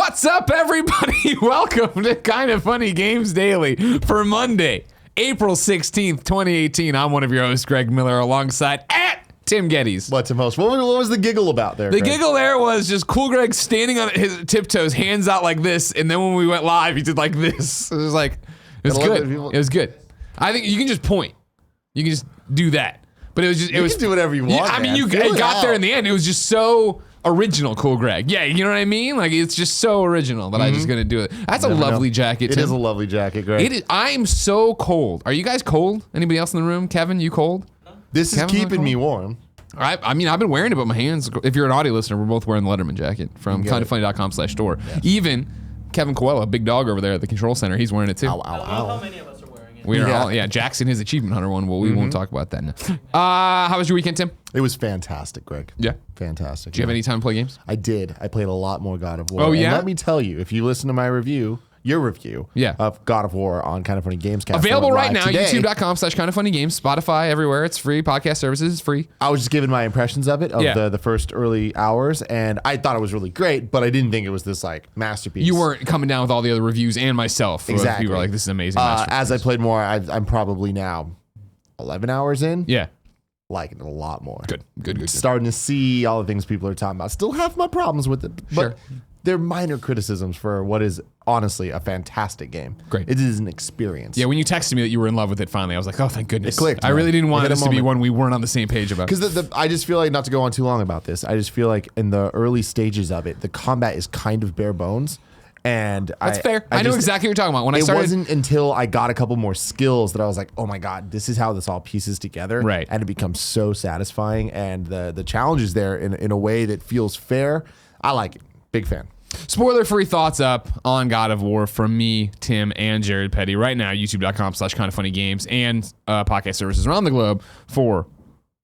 What's up, everybody? Welcome to Kind of Funny Games Daily for Monday, April 16th, 2018. I'm one of your hosts, Greg Miller, alongside Tim Geddes. What's the most? What was the giggle about there? The Greg? giggle there was just Cool Greg standing on his tiptoes, hands out like this, and then when we went live, he did like this. It was like, it was good. It was good. I think you can just point. You can just do that. But it was just, You can do whatever you want. I mean, man. you Feel it got there out. in the end. It was just so original, Cool Greg. Yeah, you know what I mean? Like, it's just so original that I'm just going to do it. That's a lovely jacket, It Tim. is a lovely jacket, Greg. It is. I'm so cold. Are you guys cold? Anybody else in the room? Kevin, you cold? This is Kevin's not keeping cold? me warm. I mean, I've been wearing it, but my hands, if you're an audio listener, we're both wearing the Letterman jacket from kindoffunny.com/store. Yes. Even Kevin Coelho, big dog over there at the control center, he's wearing it too. Ow, I don't know ow, how ow. many of us are wearing it. We are all, Jackson, his Achievement Hunter one. Well, we won't talk about that now. How was your weekend, Tim? It was fantastic, Greg. Yeah. Fantastic. Do you have any time to play games? I did. I played a lot more God of War. Oh, yeah? And let me tell you, if you listen to my review, your review of God of War on Kind of Funny Games Cast. Available right now, today, youtube.com/kindoffunnygames, Spotify, everywhere. It's free. Podcast services, it's free. I was just giving my impressions of it, of the first early hours, and I thought it was really great, but I didn't think it was this like masterpiece. You weren't coming down with all the other reviews and myself. Exactly. People were like, this is amazing. masterpiece. As I played more, I'm probably now 11 hours in. Yeah. Liking it a lot more. Good. Starting to see all the things people are talking about. Still have my problems with it, but Sure. they're minor criticisms for what is honestly a fantastic game. Great. It is an experience. Yeah, when you texted me that you were in love with it finally, I was like, oh, thank goodness. It clicked, I man. really didn't want It hit a this to be moment. one we weren't on the same page about. Because I just feel like, not to go on too long about this, I just feel like in the early stages of it, the combat is kind of bare bones. And That's fair. I know exactly what you're talking about. When I it started, wasn't until I got a couple more skills that I was like, oh my God, this is how this all pieces together. Right. And it becomes so satisfying. And the challenge is there in a way that feels fair. I like it. Big fan. spoiler-free thoughts up on God of War from me, Tim, and Jared Petty right now, youtube.com/kindoffunnygames and podcast services around the globe for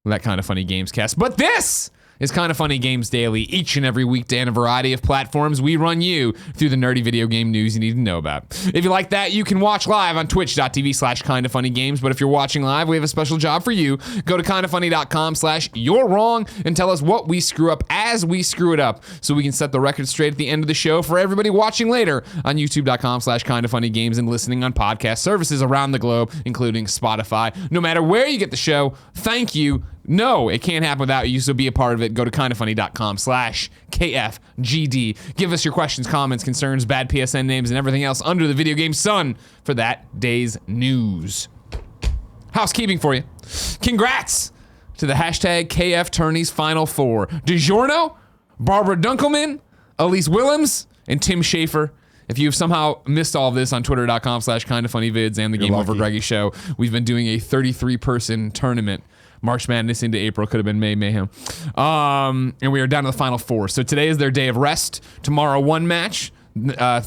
that Kind of Funny Games cast. But this is Kind of Funny Games Daily, each and every weekday on a variety of platforms. We run you through the nerdy video game news you need to know about. If you like that, you can watch live on twitch.tv/kindoffunnygames. But if you're watching live, we have a special job for you. Go to kindoffunny.com/you're wrong and tell us what we screw up as we screw it up so we can set the record straight at the end of the show for everybody watching later on youtube.com/kindoffunnygames and listening on podcast services around the globe, including Spotify. No matter where you get the show, thank you. No, it can't happen without you, so be a part of it. Go to kindoffunny.com/KFGD. Give us your questions, comments, concerns, bad PSN names, and everything else under the video game sun for that day's news. Housekeeping for you. Congrats to the hashtag KF Tourneys Final Four. DiGiorno, Barbara Dunkelman, Elise Willems, and Tim Schafer. If you've somehow missed all of this on twitter.com/kindoffunnyvids and the Game Over Greggy Show, we've been doing a 33-person tournament. March Madness into April, could have been May Mayhem. And we are down to the final four. So today is their day of rest. Tomorrow, one match.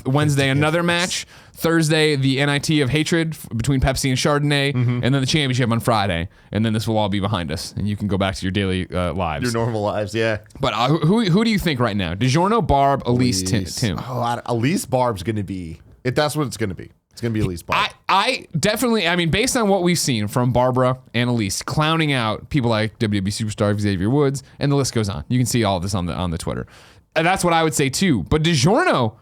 Wednesday, another match. Thursday, the NIT of hatred between Pepsi and Chardonnay. And then the championship on Friday. And then this will all be behind us. And you can go back to your daily lives. Your normal lives, yeah. But who do you think right now? DiGiorno, Barb, Elise, Tim? Oh, Elise Barb's going to be, if that's what it's going to be. It's going to be Elise Barb. I definitely, based on what we've seen from Barbara and Elise clowning out people like WWE superstar Xavier Woods, and the list goes on. You can see all of this on the Twitter. And that's what I would say too. But DiGiorno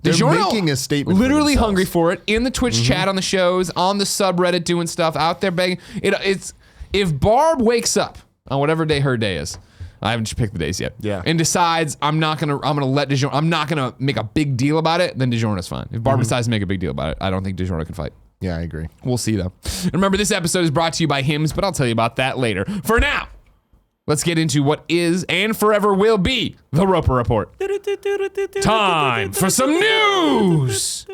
making a statement. Literally hungry for it in the Twitch chat on the shows, on the subreddit doing stuff, out there begging. It's if Barb wakes up on whatever day her day is. I haven't picked the days yet. Yeah. And decides I'm gonna let DiGiorno. I'm not gonna make a big deal about it. Then DiGiorno's fine. If Barb decides to make a big deal about it, I don't think DiGiorno can fight. Yeah, I agree. We'll see though. And remember, this episode is brought to you by Hims, but I'll tell you about that later. For now, let's get into what is and forever will be the Roper Report. Time for some news.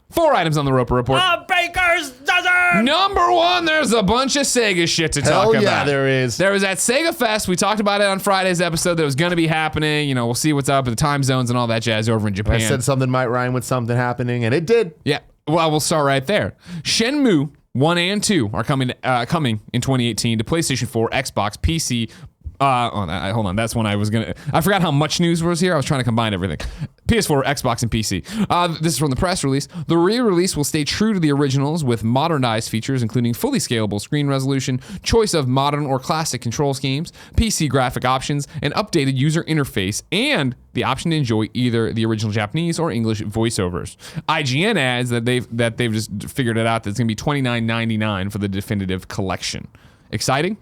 4 items on the Roper Report. A baker's dozen! Number 1, there's a bunch of Sega shit to talk about. Yeah, there is. There was that Sega Fest. We talked about it on Friday's episode that was going to be happening. You know, we'll see what's up with the time zones and all that jazz over in Japan. I said something might rhyme with something happening, and it did. Yeah. Well, we'll start right there. Shenmue 1 and 2 are coming in 2018 to PlayStation 4, Xbox, PC. Hold on. That's when I forgot how much news was here. I was trying to combine everything. PS4, Xbox, and PC. This is from the press release. The re-release will stay true to the originals with modernized features, including fully scalable screen resolution, choice of modern or classic control schemes, PC graphic options, an updated user interface, and the option to enjoy either the original Japanese or English voiceovers. IGN adds that they've just figured it out that it's going to be $29.99 for the definitive collection. Exciting?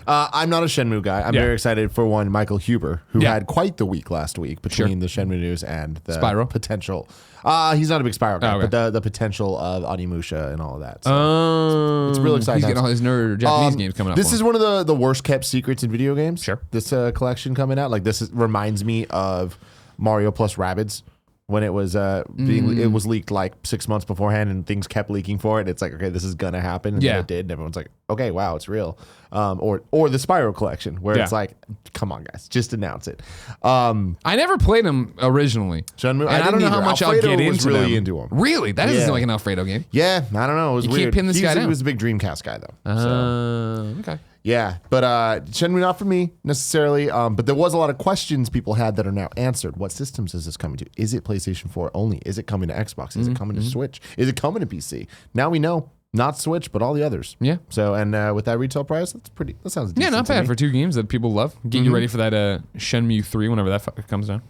I'm not a Shenmue guy. I'm very excited for one, Michael Huber, who had quite the week last week between the Shenmue news and the Spyro potential. He's not a big Spyro guy, but the potential of Onimusha and all of that. So it's real exciting. He's getting all his nerd Japanese games coming up. This is one of the worst kept secrets in video games. Sure. This collection coming out, like reminds me of Mario plus Rabbids. When it was it was leaked like 6 months beforehand, and things kept leaking for it. It's like, okay, this is gonna happen, and then it did. And everyone's like, okay, wow, it's real. Or the Spyro collection, where it's like, come on, guys, just announce it. I never played them originally, Shenmue, and I don't know how much Alfredo I'll get was into really them. into them. Really, that doesn't seem like an Alfredo game. Yeah, I don't know. It was weird. Can't pin this guy down. He was a big Dreamcast guy though. Okay. Yeah, but Shenmue not for me necessarily. But there was a lot of questions people had that are now answered. What systems is this coming to? Is it PlayStation 4 only? Is it coming to Xbox? Is it coming to Switch? Is it coming to PC? Now we know. Not Switch, but all the others. Yeah. So, and with that retail price, that sounds decent. Yeah, not bad for two games that people love. Get you ready for that Shenmue 3 whenever that comes down.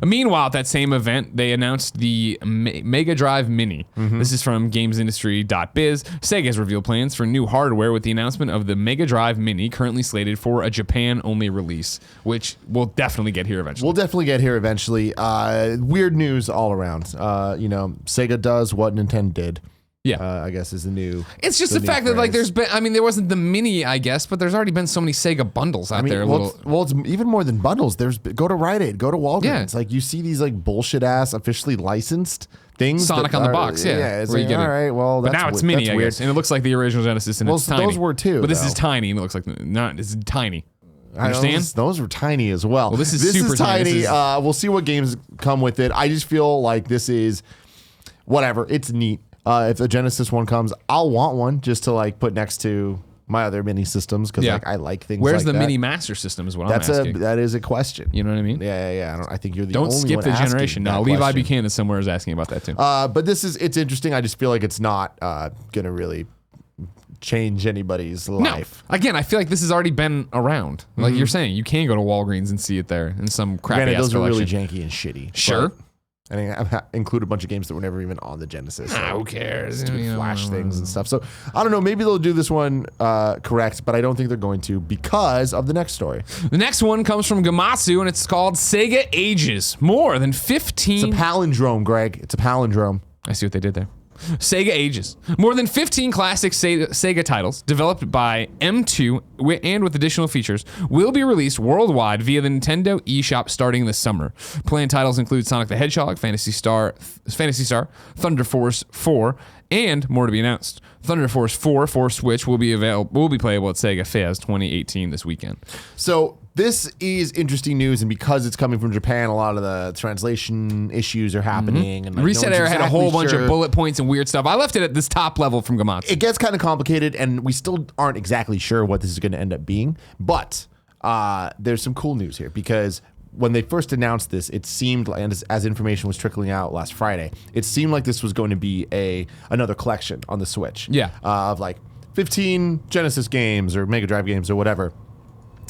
Meanwhile, at that same event, they announced the Mega Drive Mini. This is from GamesIndustry.biz. Sega has revealed plans for new hardware with the announcement of the Mega Drive Mini, currently slated for a Japan-only release, which we'll definitely get here eventually. Weird news all around. Sega does what Nintendo did. Yeah, I guess is the new. It's just the fact that like there's been. I mean, there wasn't the Mini, I guess, but there's already been so many Sega bundles out there. Well, it's even more than bundles. Go to Rite Aid, go to Walgreens. Like you see these like bullshit ass officially licensed things. Sonic on the box, it's like, all right, well, but now it's Mini, I guess, and it looks like the original Genesis, and it's tiny. Those were too, but this is tiny, and it looks like it's tiny. Understand? Those were tiny as well. Well, this is super tiny. We'll see what games come with it. I just feel like this is whatever. It's neat. If the Genesis one comes, I'll want one just to like put next to my other mini systems because like I like things. Where's like the Mini Master System? Is what I'm asking. That is a question. You know what I mean? Yeah. I think you're the Don't only skip one the asking generation. that No, Levi question. Buchanan somewhere is asking about that too. But it's interesting. I just feel like it's not gonna really change anybody's life. No. Again, I feel like this has already been around. Like you're saying, you can go to Walgreens and see it there in some crappy ass those collection. are really janky and shitty. Sure. I mean, I include a bunch of games that were never even on the Genesis. Who cares? Stupid Flash things and stuff. So I don't know. Maybe they'll do this one correct, but I don't think they're going to because of the next story. The next one comes from Gamatsu, and it's called Sega Ages. More than 15. It's a palindrome, Greg. It's a palindrome. I see what they did there. Sega Ages. More than 15 classic Sega titles developed by M2 and with additional features will be released worldwide via the Nintendo eShop starting this summer. Planned titles include Sonic the Hedgehog, Phantasy Star, Thunder Force 4, and more to be announced. Thunder Force 4 for Switch will be playable at Sega Fest 2018 this weekend. So this is interesting news, and because it's coming from Japan, a lot of the translation issues are happening. And like, Reset Era had a whole bunch of bullet points and weird stuff. I left it at this top level from Gamatsu. It gets kind of complicated, and we still aren't exactly sure what this is going to end up being. But there's some cool news here because when they first announced this, it seemed, and as information was trickling out last Friday, it seemed like this was going to be another collection on the Switch. Yeah. Of like 15 Genesis games or Mega Drive games or whatever.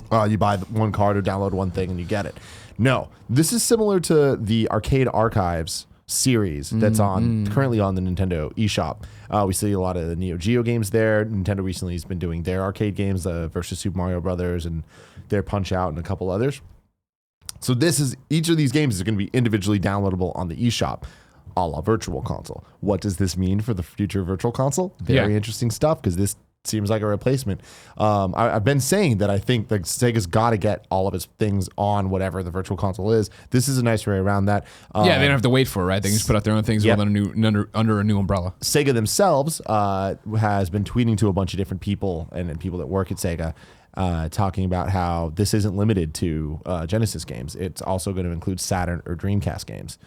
You buy one card or download one thing and you get it. No, this is similar to the Arcade Archives series that's currently on the Nintendo eShop. We see a lot of the Neo Geo games there. Nintendo recently has been doing their arcade games, versus Super Mario Brothers and their Punch Out and a couple others. So each of these games is going to be individually downloadable on the eShop, a la Virtual Console. What does this mean for the future Virtual Console? Very interesting stuff because this seems like a replacement. I've been saying that I think that Sega's got to get all of its things on whatever the Virtual Console is. This is a nice way around that. They don't have to wait for it, right? They can just put out their own things under a new umbrella. Sega themselves has been tweeting to a bunch of different people and people that work at Sega, talking about how this isn't limited to Genesis games. It's also going to include Saturn or Dreamcast games.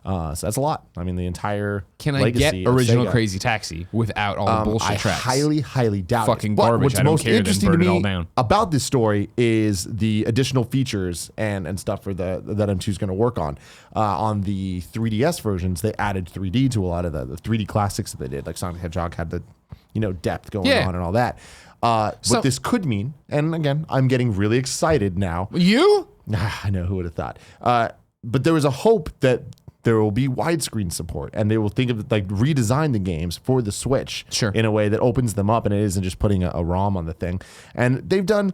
So that's a lot. I mean, the entire Can I legacy get of original Sega. Crazy Taxi without all the bullshit I tracks? highly doubt Fucking it. But garbage. What's I don't most care, then interesting to burn it all me down. about this story is the additional features and stuff for that M2 is going to work on. On the 3DS versions, they added 3D to a lot of the 3D classics that they did. Like Sonic the Hedgehog had the depth going on and all that. What this could mean, and again, I'm getting really excited now. You? I know, who would have thought. But there was a hope that there will be widescreen support, and they will think of like redesign the games for the Switch in a way that opens them up, and it isn't just putting a ROM on the thing. And they've done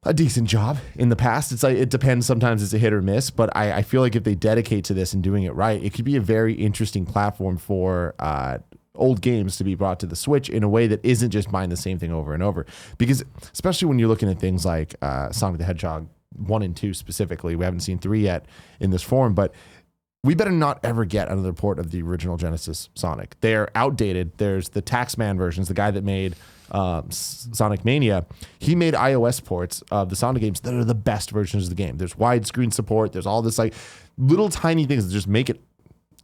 a decent job in the past. It's like it depends. Sometimes it's a hit or miss, but I feel like if they dedicate to this and doing it right, it could be a very interesting platform for old games to be brought to the Switch in a way that isn't just buying the same thing over and over. Because especially when you're looking at things like Sonic the Hedgehog 1 and 2 specifically, we haven't seen 3 yet in this form, but we better not ever get another port of the original Genesis Sonic. They're outdated. There's the Taxman versions, the guy that made Sonic Mania. He made iOS ports of the Sonic games that are the best versions of the game. There's widescreen support. There's all this like little tiny things that just make it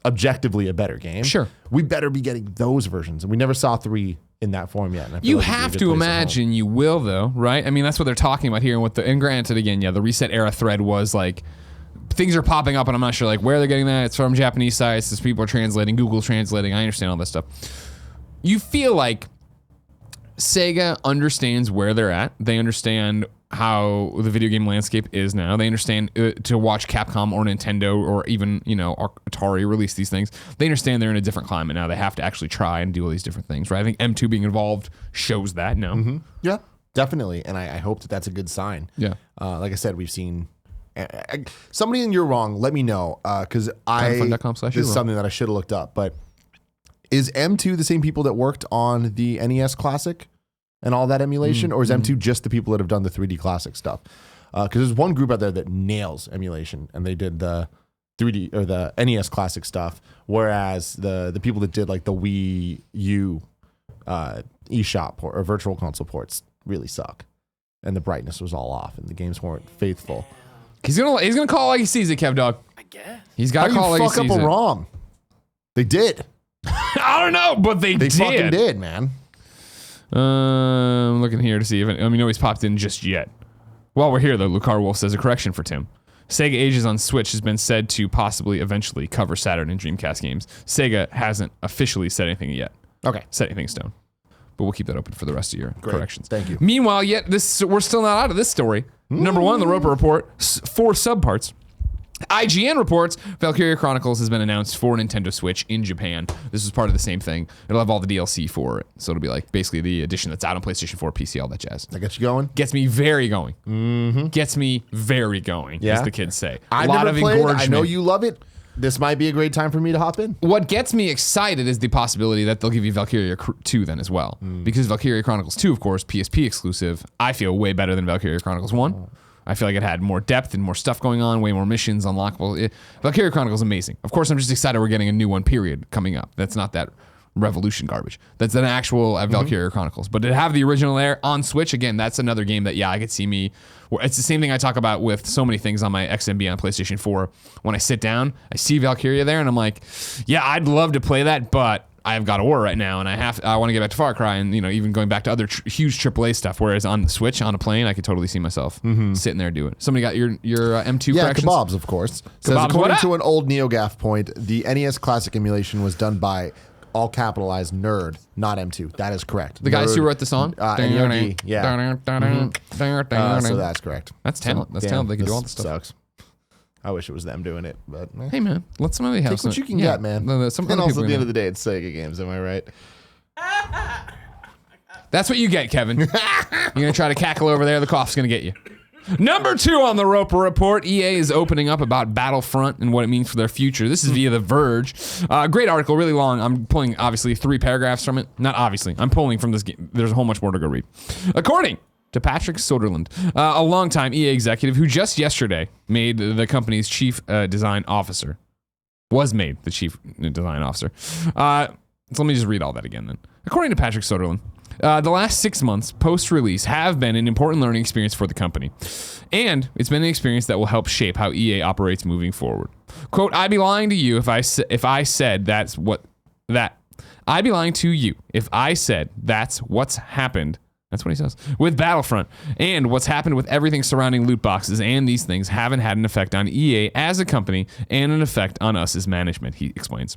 objectively a better game. Sure. We better be getting those versions. And we never saw 3 in that form yet. And I feel You like it'd be a have good to place imagine you will, though, right? I mean, that's what they're talking about here. And granted, again, the Reset Era thread was like, things are popping up, and I'm not sure like where they're getting that. It's from Japanese sites. This people are translating, Google translating. I understand all that stuff. You feel like Sega understands where they're at. They understand how the video game landscape is now. They understand to watch Capcom or Nintendo or even Atari release these things. They understand they're in a different climate now. They have to actually try and do all these different things, right? I think M2 being involved shows that. No, Yeah, definitely. And I hope that that's a good sign. Yeah. Like I said, we've seen. Somebody in You're Wrong, let me know, because this is something that I should have looked up. But is M2 the same people that worked on the NES Classic and all that emulation, or is M2 just the people that have done the 3D Classic stuff? Because there's one group out there that nails emulation, and they did the 3D or the NES Classic stuff, whereas the people that did like the Wii U eShop or Virtual Console ports really suck, and the brightness was all off, and the games weren't faithful. He's gonna call like he sees it, Kev Dog. I guess. He's got to call like he fuck sees up it. a ROM? They did. I don't know, but they did. Fucking did, man. I'm looking here to see if nobody's popped in just yet. While we're here, though, Lucar Wolf says a correction for Tim. Sega Ages on Switch has been said to possibly eventually cover Saturn and Dreamcast games. Sega hasn't officially said anything yet. Okay. Set anything in stone. But we'll keep that open for the rest of your corrections. Thank you. Meanwhile, we're still not out of this story. Number one, the Roper Report, 4 subparts. IGN reports Valkyria Chronicles has been announced for Nintendo Switch in Japan. This is part of the same thing. It'll have all the DLC for it. So it'll be like basically the edition that's out on PlayStation 4, PC, all that jazz. That gets you going? Gets me very going. Gets me very going, as the kids say. I've a lot never of played. engorgement. I know you love it. This might be a great time for me to hop in. What gets me excited is the possibility that they'll give you Valkyria 2 then as well. Because Valkyria Chronicles 2, of course, PSP exclusive, I feel way better than Valkyria Chronicles 1. I feel like it had more depth and more stuff going on, way more missions, unlockable. Valkyria Chronicles is amazing. Of course, I'm just excited we're getting a new one, period, coming up. That's not that Revolution garbage. That's an actual Valkyria Chronicles. But to have the original there on Switch, again, that's another game that, I could see me. It's the same thing I talk about with so many things on my XMB on PlayStation 4. When I sit down, I see Valkyria there, and I'm like, I'd love to play that, but I've got a war right now, and I want to get back to Far Cry, and even going back to other huge AAA stuff. Whereas on the Switch, on a plane, I could totally see myself sitting there doing it. Somebody got your M2 corrections? Kebabs, of course. Says, Kebabs, according to an old NeoGAF point, the NES Classic emulation was done by all capitalized nerd, not M2. That is correct. The guys who wrote the song? NERD, yeah. So that's correct. That's talent. That's talent. They can do all the stuff. Sucks. I wish it was them doing it, but Hey man, let somebody have take what you can get, man. And also at the end of the day, it's Sega games. Am I right? That's what you get, Kevin. You're gonna try to cackle over there. The cough's gonna get you. Number 2 on the Roper Report, EA is opening up about Battlefront and what it means for their future. This is via The Verge. Great article, really long. I'm pulling, obviously, 3 paragraphs from it. Not obviously. I'm pulling from this game. There's a whole much more to go read. According to Patrick Soderlund, a longtime EA executive who just yesterday made the company's chief design officer. Was made the chief design officer. So let me just read all that again then. According to Patrick Soderlund, The last 6 months post-release have been an important learning experience for the company. And it's been an experience that will help shape how EA operates moving forward. Quote, I'd be lying to you if I said I'd be lying to you if I said that's what's happened. That's what he says. With Battlefront and what's happened with everything surrounding loot boxes and these things haven't had an effect on EA as a company and an effect on us as management, he explains.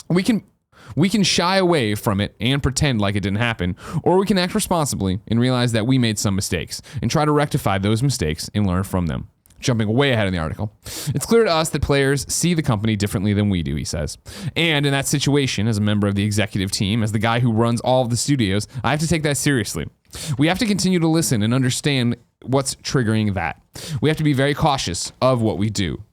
We can shy away from it and pretend like it didn't happen, or we can act responsibly and realize that we made some mistakes and try to rectify those mistakes and learn from them. Jumping way ahead in the article. It's clear to us that players see the company differently than we do, he says. And in that situation, as a member of the executive team, as the guy who runs all of the studios, I have to take that seriously. We have to continue to listen and understand what's triggering that. We have to be very cautious of what we do.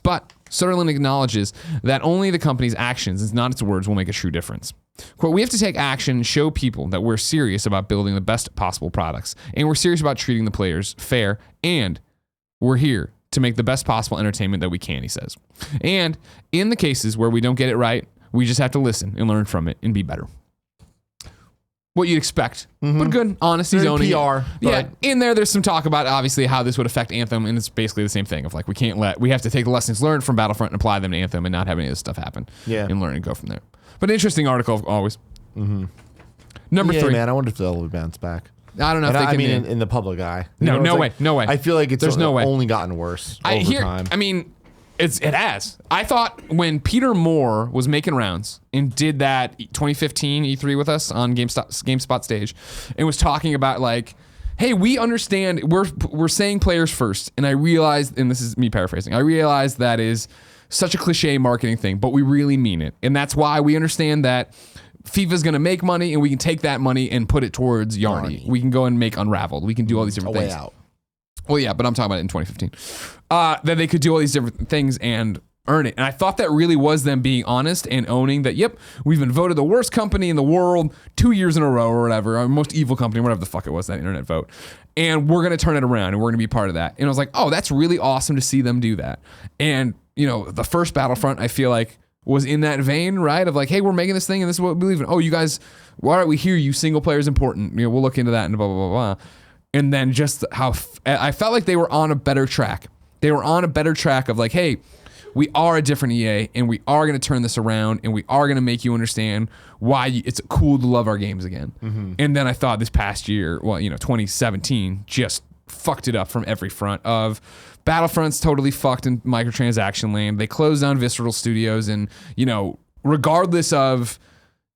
But Sutherland acknowledges that only the company's actions, and not its words, will make a true difference. Quote, we have to take action and show people that we're serious about building the best possible products, and we're serious about treating the players fair, and we're here to make the best possible entertainment that we can, he says. And in the cases where we don't get it right, we just have to listen and learn from it and be better. What you'd expect, but good, honest, he's owning PR. Yeah, in there's some talk about obviously how this would affect Anthem, and it's basically the same thing of like we have to take the lessons learned from Battlefront and apply them to Anthem and not have any of this stuff happen. Yeah. And learn and go from there. But interesting article always. Number 3. Man, I wonder if they'll bounce back. I don't know if they can. I mean, in the public eye. No, no way. I feel like There's no way. only gotten worse over time. I mean, it has. I thought when Peter Moore was making rounds and did that 2015 E3 with us on GameSpot stage and was talking about like, hey, we understand we're saying players first, and I realized, and this is me paraphrasing, I realized that is such a cliche marketing thing, but we really mean it, and that's why we understand that FIFA's going to make money, and we can take that money and put it towards Yarny. We can go and make Unraveled. We can do all these different things. Way out. Well, yeah, but I'm talking about it in 2015. That they could do all these different things and earn it. And I thought that really was them being honest and owning that, yep, we've been voted the worst company in the world 2 years in a row or whatever, our most evil company, whatever the fuck it was, that internet vote. And we're going to turn it around, and we're going to be part of that. And I was like, oh, that's really awesome to see them do that. And, you know, the first Battlefront, I feel like, was in that vein, right? Of like, hey, we're making this thing and this is what we believe in. Oh, you guys, well, all right, we hear you. Single player is important. You know, we'll look into that and blah, blah, blah, blah. And then just how I felt like they were on a better track. They were on a better track of like, hey, we are a different EA and we are going to turn this around and we are going to make you understand why it's cool to love our games again. And then I thought this past year, well, you know, 2017 just fucked it up from every front of Battlefront's totally fucked in microtransaction land. They closed down Visceral Studios and, you know, regardless of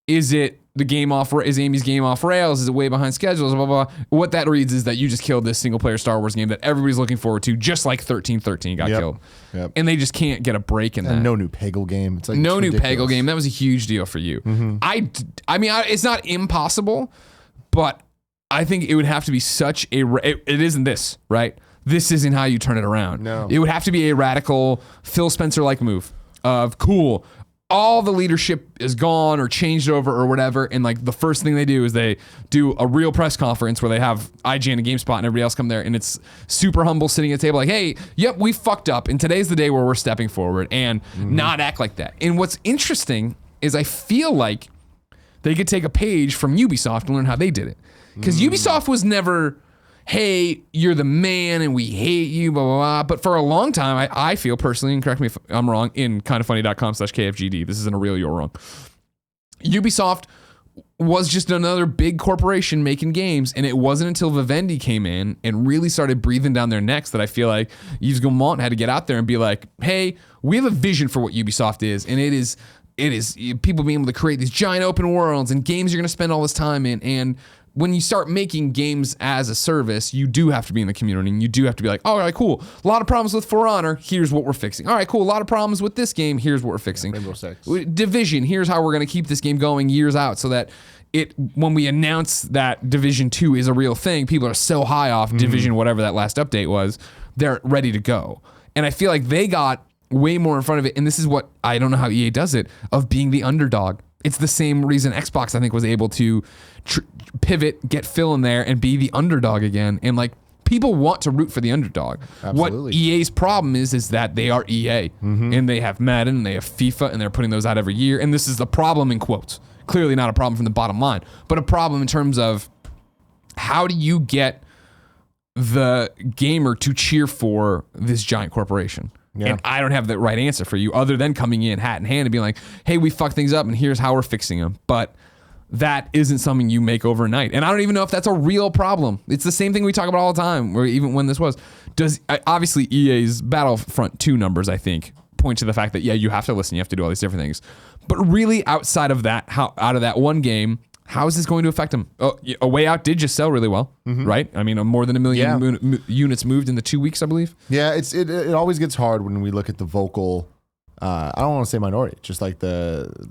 is it the game off, is Amy's game off rails, is it way behind schedules, blah, blah, blah. What that reads is that you just killed this single player Star Wars game that everybody's looking forward to, just like 1313 got killed. Yep. And they just can't get a break in that. And no new Peggle game. It's like no new ridiculous. Peggle game. That was a huge deal for you. I mean, it's not impossible, but I think it would have to be such a, it isn't this, right? This isn't how you turn it around. No. It would have to be a radical Phil Spencer-like move of cool. All the leadership is gone or changed over or whatever, and like the first thing they do is they do a real press conference where they have IGN and GameSpot and everybody else come there, and it's super humble sitting at the table like, hey, yep, we fucked up, and today's the day where we're stepping forward and not act like that. And what's interesting is I feel like they could take a page from Ubisoft and learn how they did it. Because Ubisoft was never, hey, you're the man and we hate you, blah, blah, blah. But for a long time, I feel personally, and correct me if I'm wrong, in kindoffunny.com/KFGD, this isn't a real you're wrong. Ubisoft was just another big corporation making games, and it wasn't until Vivendi came in and really started breathing down their necks that I feel like Yves Guillemot had to get out there and be like, hey, we have a vision for what Ubisoft is, and it is people being able to create these giant open worlds and games you're going to spend all this time in, and when you start making games as a service, you do have to be in the community and you do have to be like, all right, cool. A lot of problems with For Honor. Here's what we're fixing. All right, cool. A lot of problems with this game. Here's what we're fixing. Rainbow Six. Division. Here's how we're going to keep this game going years out so that when we announce that Division 2 is a real thing, people are so high off Division, whatever that last update was, they're ready to go. And I feel like they got way more in front of it. And this is what, I don't know how EA does it, of being the underdog. It's the same reason Xbox, I think, was able to pivot, get Phil in there, and be the underdog again. And like, people want to root for the underdog. Absolutely. What EA's problem is that they are EA, and they have Madden, and they have FIFA, and they're putting those out every year. And this is the problem in quotes, clearly not a problem from the bottom line, but a problem in terms of how do you get the gamer to cheer for this giant corporation? Yeah. And I don't have the right answer for you other than coming in hat in hand and being like, hey, we fucked things up and here's how we're fixing them. But that isn't something you make overnight. And I don't even know if that's a real problem. It's the same thing we talk about all the time, or even when this was. Obviously EA's Battlefront 2 numbers, I think, point to the fact that, yeah, you have to listen, you have to do all these different things. But really outside of that, out of that one game, how is this going to affect them? Oh, A Way Out did just sell really well, right? I mean, more than 1 million units moved in the 2 weeks, I believe. Yeah, it always gets hard when we look at the vocal. I don't want to say minority, just like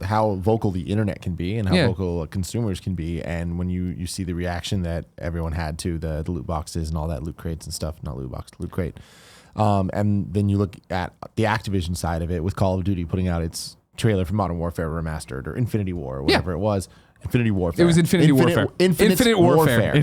how vocal the internet can be and how vocal consumers can be, and when you see the reaction that everyone had to the loot boxes and all that, loot crates and stuff, not loot box, loot crate, and then you look at the Activision side of it with Call of Duty putting out its trailer for Modern Warfare Remastered or Infinity War or whatever it was. Infinity Warfare. It was Infinite Warfare. Infinite Warfare.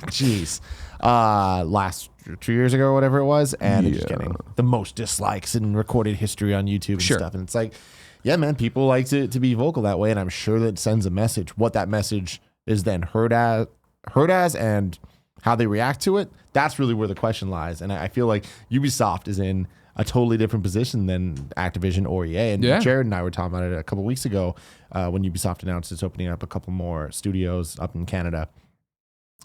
Jeez. Last 2 years ago or whatever it was, and it's just getting the most dislikes in recorded history on YouTube and stuff. And it's like, yeah, man, people like to be vocal that way, and I'm sure that sends a message. What that message is then heard as and how they react to it, that's really where the question lies. And I feel like Ubisoft is in a totally different position than Activision or EA. And Jared and I were talking about it a couple weeks ago when Ubisoft announced it's opening up a couple more studios up in Canada.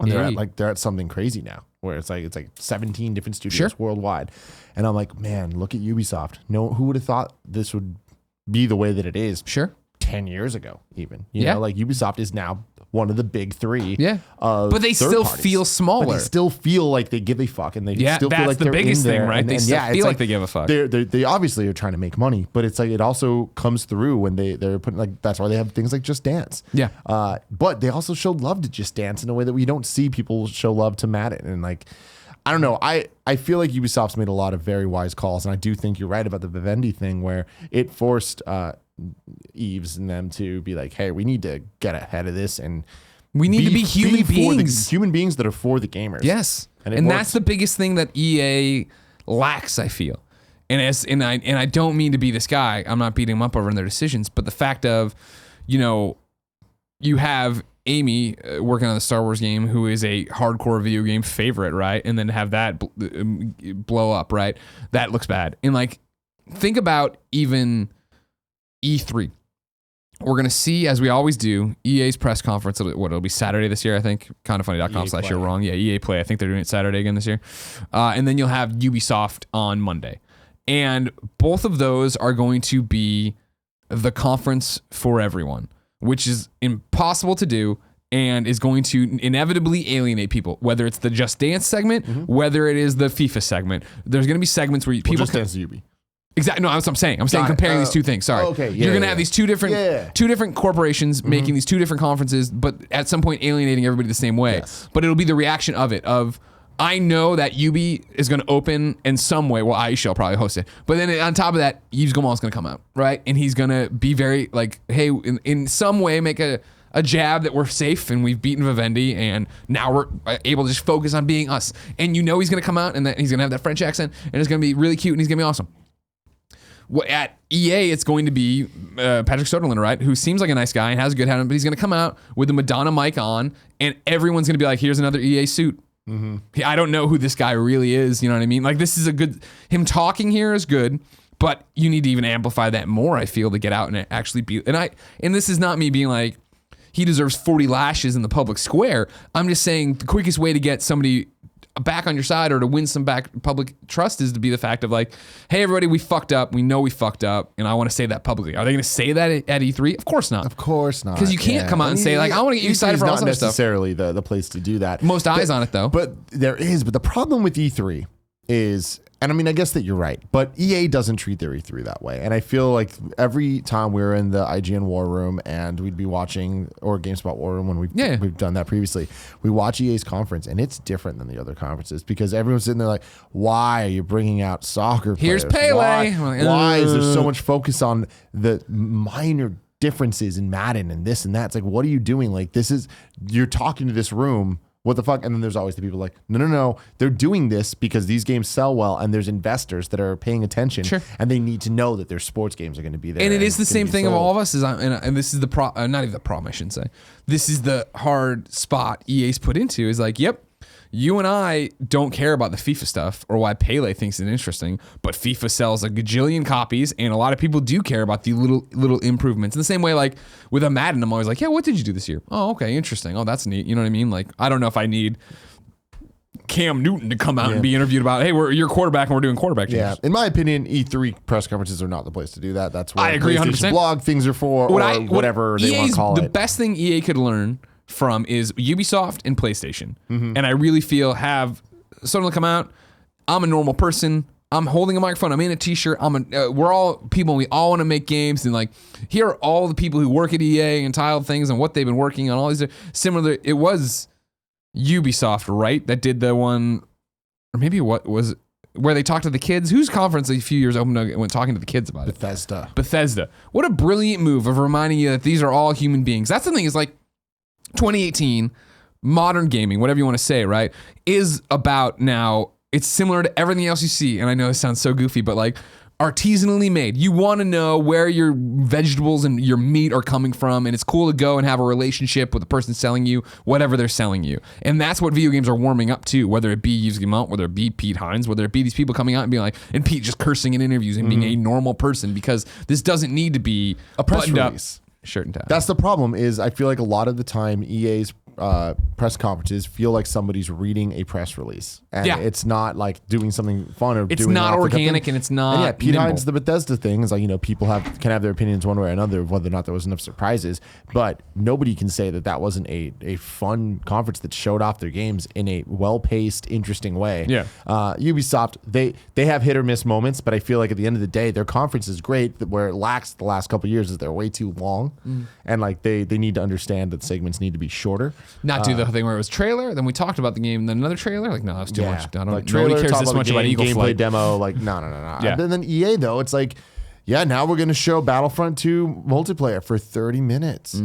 And they're at something crazy now, where it's like 17 different studios worldwide. And I'm like, man, look at Ubisoft. No, who would have thought this would be the way that it is? 10 years ago, even. You know, like Ubisoft is now one of the big three. But they still feel smaller. But they still feel like they give a fuck, and they still feel like the they're biggest in there. thing, right? And, they still feel like they give a fuck. They obviously are trying to make money, but it's like it also comes through when they're putting, like, that's why they have things like Just Dance. But they also show love to Just Dance in a way that we don't see people show love to Madden. And like, I don't know. I feel like Ubisoft's made a lot of very wise calls, and I do think you're right about the Vivendi thing, where it forced Eves and them to be like, hey, we need to get ahead of this, and we need to be human beings. Human beings that are for the gamers. Yes. And that's the biggest thing that EA lacks, I feel. And I don't mean to be this guy. I'm not beating them up over their decisions, but the fact of, you have Amy working on the Star Wars game, who is a hardcore video game favorite, right? And then have that blow up, right? That looks bad. And like, think about even E3. We're going to see, as we always do, EA's press conference. It'll be Saturday this year, I think. Kindafunny.com/you're wrong. Yeah, EA Play. I think they're doing it Saturday again this year. And then you'll have Ubisoft on Monday. And both of those are going to be the conference for everyone, which is impossible to do and is going to inevitably alienate people, whether it's the Just Dance segment, whether it is the FIFA segment. There's going to be segments where people... Just Dance is Ubi. Exactly. No, that's what I'm saying. I'm saying comparing these two things. Sorry. Okay. You're going to have these two different corporations making these two different conferences, but at some point alienating everybody the same way. Yes. But it'll be the reaction of it. I know that Ubi is going to open in some way. Well, Aisha will probably host it. But then on top of that, Yves Guillemot is going to come out, right? And he's going to be very like, hey, in some way make a jab that we're safe and we've beaten Vivendi and now we're able to just focus on being us. And he's going to come out and he's going to have that French accent and it's going to be really cute and he's going to be awesome. At EA, it's going to be Patrick Soderlund, right? Who seems like a nice guy and has a good head, but he's going to come out with the Madonna mic on, and everyone's going to be like, "Here's another EA suit." I don't know who this guy really is. You know what I mean? Like, this is him talking here is good, but you need to even amplify that more. I feel to get out and actually be. And this is not me being like he deserves 40 lashes in the public square. I'm just saying the quickest way to get somebody back on your side or to win some back public trust is to be the fact of like, hey, everybody, we fucked up. We know we fucked up. And I want to say that publicly. Are they going to say that at E3? Of course not. Of course not. Because you can't come out and say like, I want to get you excited for all this other stuff. Not necessarily the place to do that. Most eyes on it though. But but the problem with E3 is, and I mean, I guess that you're right, but EA doesn't treat their E3 that way. And I feel like every time we're in the IGN War Room and we'd be watching, or GameSpot War Room when we've done that previously, we watch EA's conference and it's different than the other conferences because everyone's sitting there like, why are you bringing out soccer players? Here's Pele. Why is there so much focus on the minor differences in Madden and this and that? It's like, what are you doing? Like, you're talking to this room what the fuck? And then there's always the people like, no, they're doing this because these games sell well, and there's investors that are paying attention, and they need to know that their sports games are going to be there. And it is the same thing of all of us. And this is the not even the problem, I shouldn't say. This is the hard spot EA's put into. Is like, yep, you and I don't care about the FIFA stuff or why Pele thinks it's interesting, but FIFA sells a gajillion copies, and a lot of people do care about the little improvements. In the same way, like with a Madden, I'm always like, yeah, what did you do this year? Oh, okay, interesting. Oh, that's neat. You know what I mean? Like, I don't know if I need Cam Newton to come out and be interviewed about, hey, we're your quarterback and we're doing quarterback changes. Yeah, in my opinion, E3 press conferences are not the place to do that. That's what I agree 100%. Blog things are for, or whatever they want to call it. The best thing EA could learn from is Ubisoft and PlayStation. And I really feel have someone come out, I'm a normal person, I'm holding a microphone, I'm in a t-shirt, we're all people, we all want to make games, and like here are all the people who work at EA and Untitled things and what they've been working on, all these similar. It was Ubisoft, right, that did the one, or maybe what was where they talked to the kids, whose conference a few years open went talking to the kids about it. Bethesda. What a brilliant move of reminding you that these are all human beings. That's the thing, is like 2018 modern gaming, whatever you want to say, right, is about now. It's similar to everything else you see, and I know it sounds so goofy, but like artisanally made. You want to know where your vegetables and your meat are coming from, and it's cool to go and have a relationship with the person selling you whatever they're selling you. And that's what video games are warming up to, whether it be Yves Guillemot, whether it be Pete Hines, whether it be these people coming out and being like, and Pete just cursing in interviews and being a normal person, because this doesn't need to be a press buttoned release. Up shirt and tie. That's the problem, is I feel like a lot of the time EA's press conferences feel like somebody's reading a press release, and it's not like doing something fun or it's doing not organic, and it's not. And Pete Hines, the Bethesda thing is like, people can have their opinions one way or another of whether or not there was enough surprises, but nobody can say that wasn't a fun conference that showed off their games in a well-paced, interesting way. Ubisoft, they have hit or miss moments, but I feel like at the end of the day, their conference is great. Where it lacks the last couple of years is they're way too long, and like they need to understand that segments need to be shorter. Not do the thing where it was trailer, then we talked about the game, then another trailer. Like, no, that's too much. I don't. Like trailer, nobody cares this much about Eagle gameplay Flight. demo. Like, no. Yeah. And then EA though, it's like, now we're gonna show Battlefront 2 multiplayer for 30 minutes.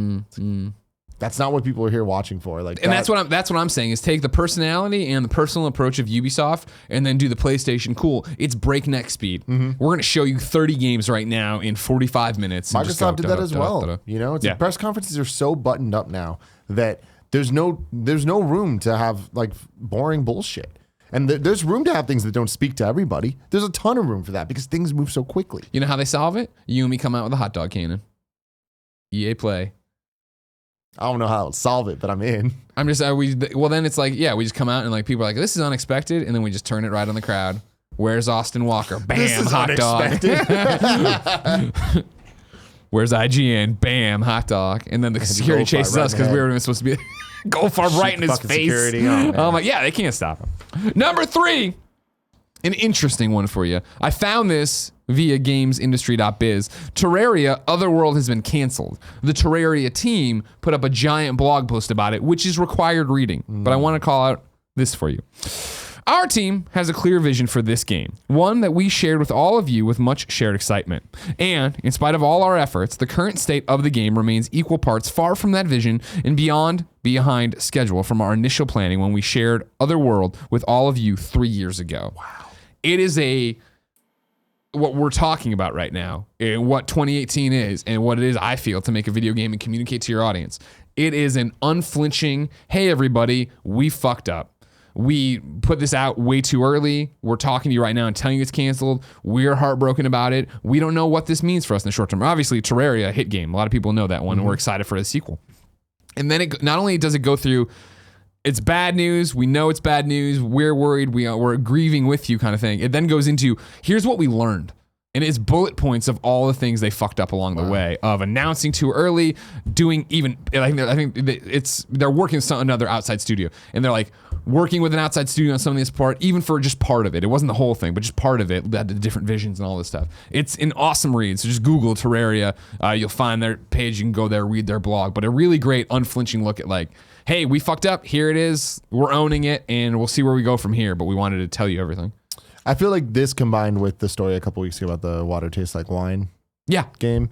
That's not what people are here watching for. Like, and that's what I'm saying is take the personality and the personal approach of Ubisoft, and then do the PlayStation. Cool, it's breakneck speed. We're going to show you 30 games right now in 45 minutes. Microsoft did that as well. It's press conferences are so buttoned up now that there's no room to have like boring bullshit. And there's room to have things that don't speak to everybody. There's a ton of room for that because things move so quickly. You know how they solve it? You and me come out with a hot dog cannon. EA Play. I don't know how to solve it, but I'm in. I'm just, then it's like, we just come out and like people are like, this is unexpected. And then we just turn it right on the crowd. Where's Austin Walker? Bam, this is hot dog. Where's IGN? Bam, hot dog. And then the security chases us because we were supposed to be Goldfarb right in his face. Oh my, they can't stop him. Number 3, an interesting one for you. I found this via gamesindustry.biz. Terraria Otherworld has been canceled. The Terraria team put up a giant blog post about it, which is required reading. But I want to call out this for you. Our team has a clear vision for this game, one that we shared with all of you with much shared excitement. And in spite of all our efforts, the current state of the game remains equal parts far from that vision and behind schedule from our initial planning when we shared Otherworld with all of you 3 years ago. Wow. It is what we're talking about right now, and what 2018 is, and what it is, I feel, to make a video game and communicate to your audience. It is an unflinching, hey everybody, we fucked up. We put this out way too early. We're talking to you right now and telling you it's canceled. We're heartbroken about it. We don't know what this means for us in the short term. Obviously, Terraria, a hit game. A lot of people know that one, and we're excited for the sequel. And then not only does it go through, it's bad news. We know it's bad news. We're worried. We're grieving with you, kind of thing. It then goes into, here's what we learned. And it's bullet points of all the things they fucked up along the way, of announcing too early, doing even, I think they're working with another outside studio, and they're like working with an outside studio on some of this part, even for just part of it. It wasn't the whole thing, but just part of it that had different visions and all this stuff. It's an awesome read. So just Google Terraria. You'll find their page. You can go there, read their blog, but a really great unflinching look at like, hey, we fucked up. Here it is. We're owning it, and we'll see where we go from here. But we wanted to tell you everything. I feel like this combined with the story a couple weeks ago about the water tastes like wine game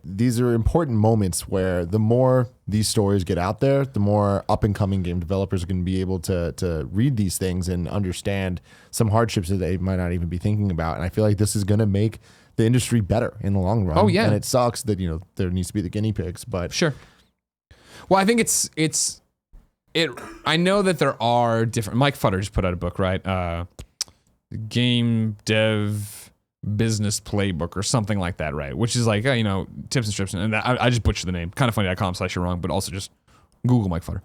these are important moments where the more these stories get out there, the more up and coming game developers are going to be able to read these things and understand some hardships that they might not even be thinking about. And I feel like this is going to make the industry better in the long run. Oh, yeah. And it sucks that, there needs to be the guinea pigs, but Sure. Well, I think I know that there are different. Mike Futter just put out a book, right? Game Dev Business Playbook or something like that, right? Which is like, tips and strips. And I just butchered the name. Kindoffunny.com/you're wrong, but also just Google Mike Futter.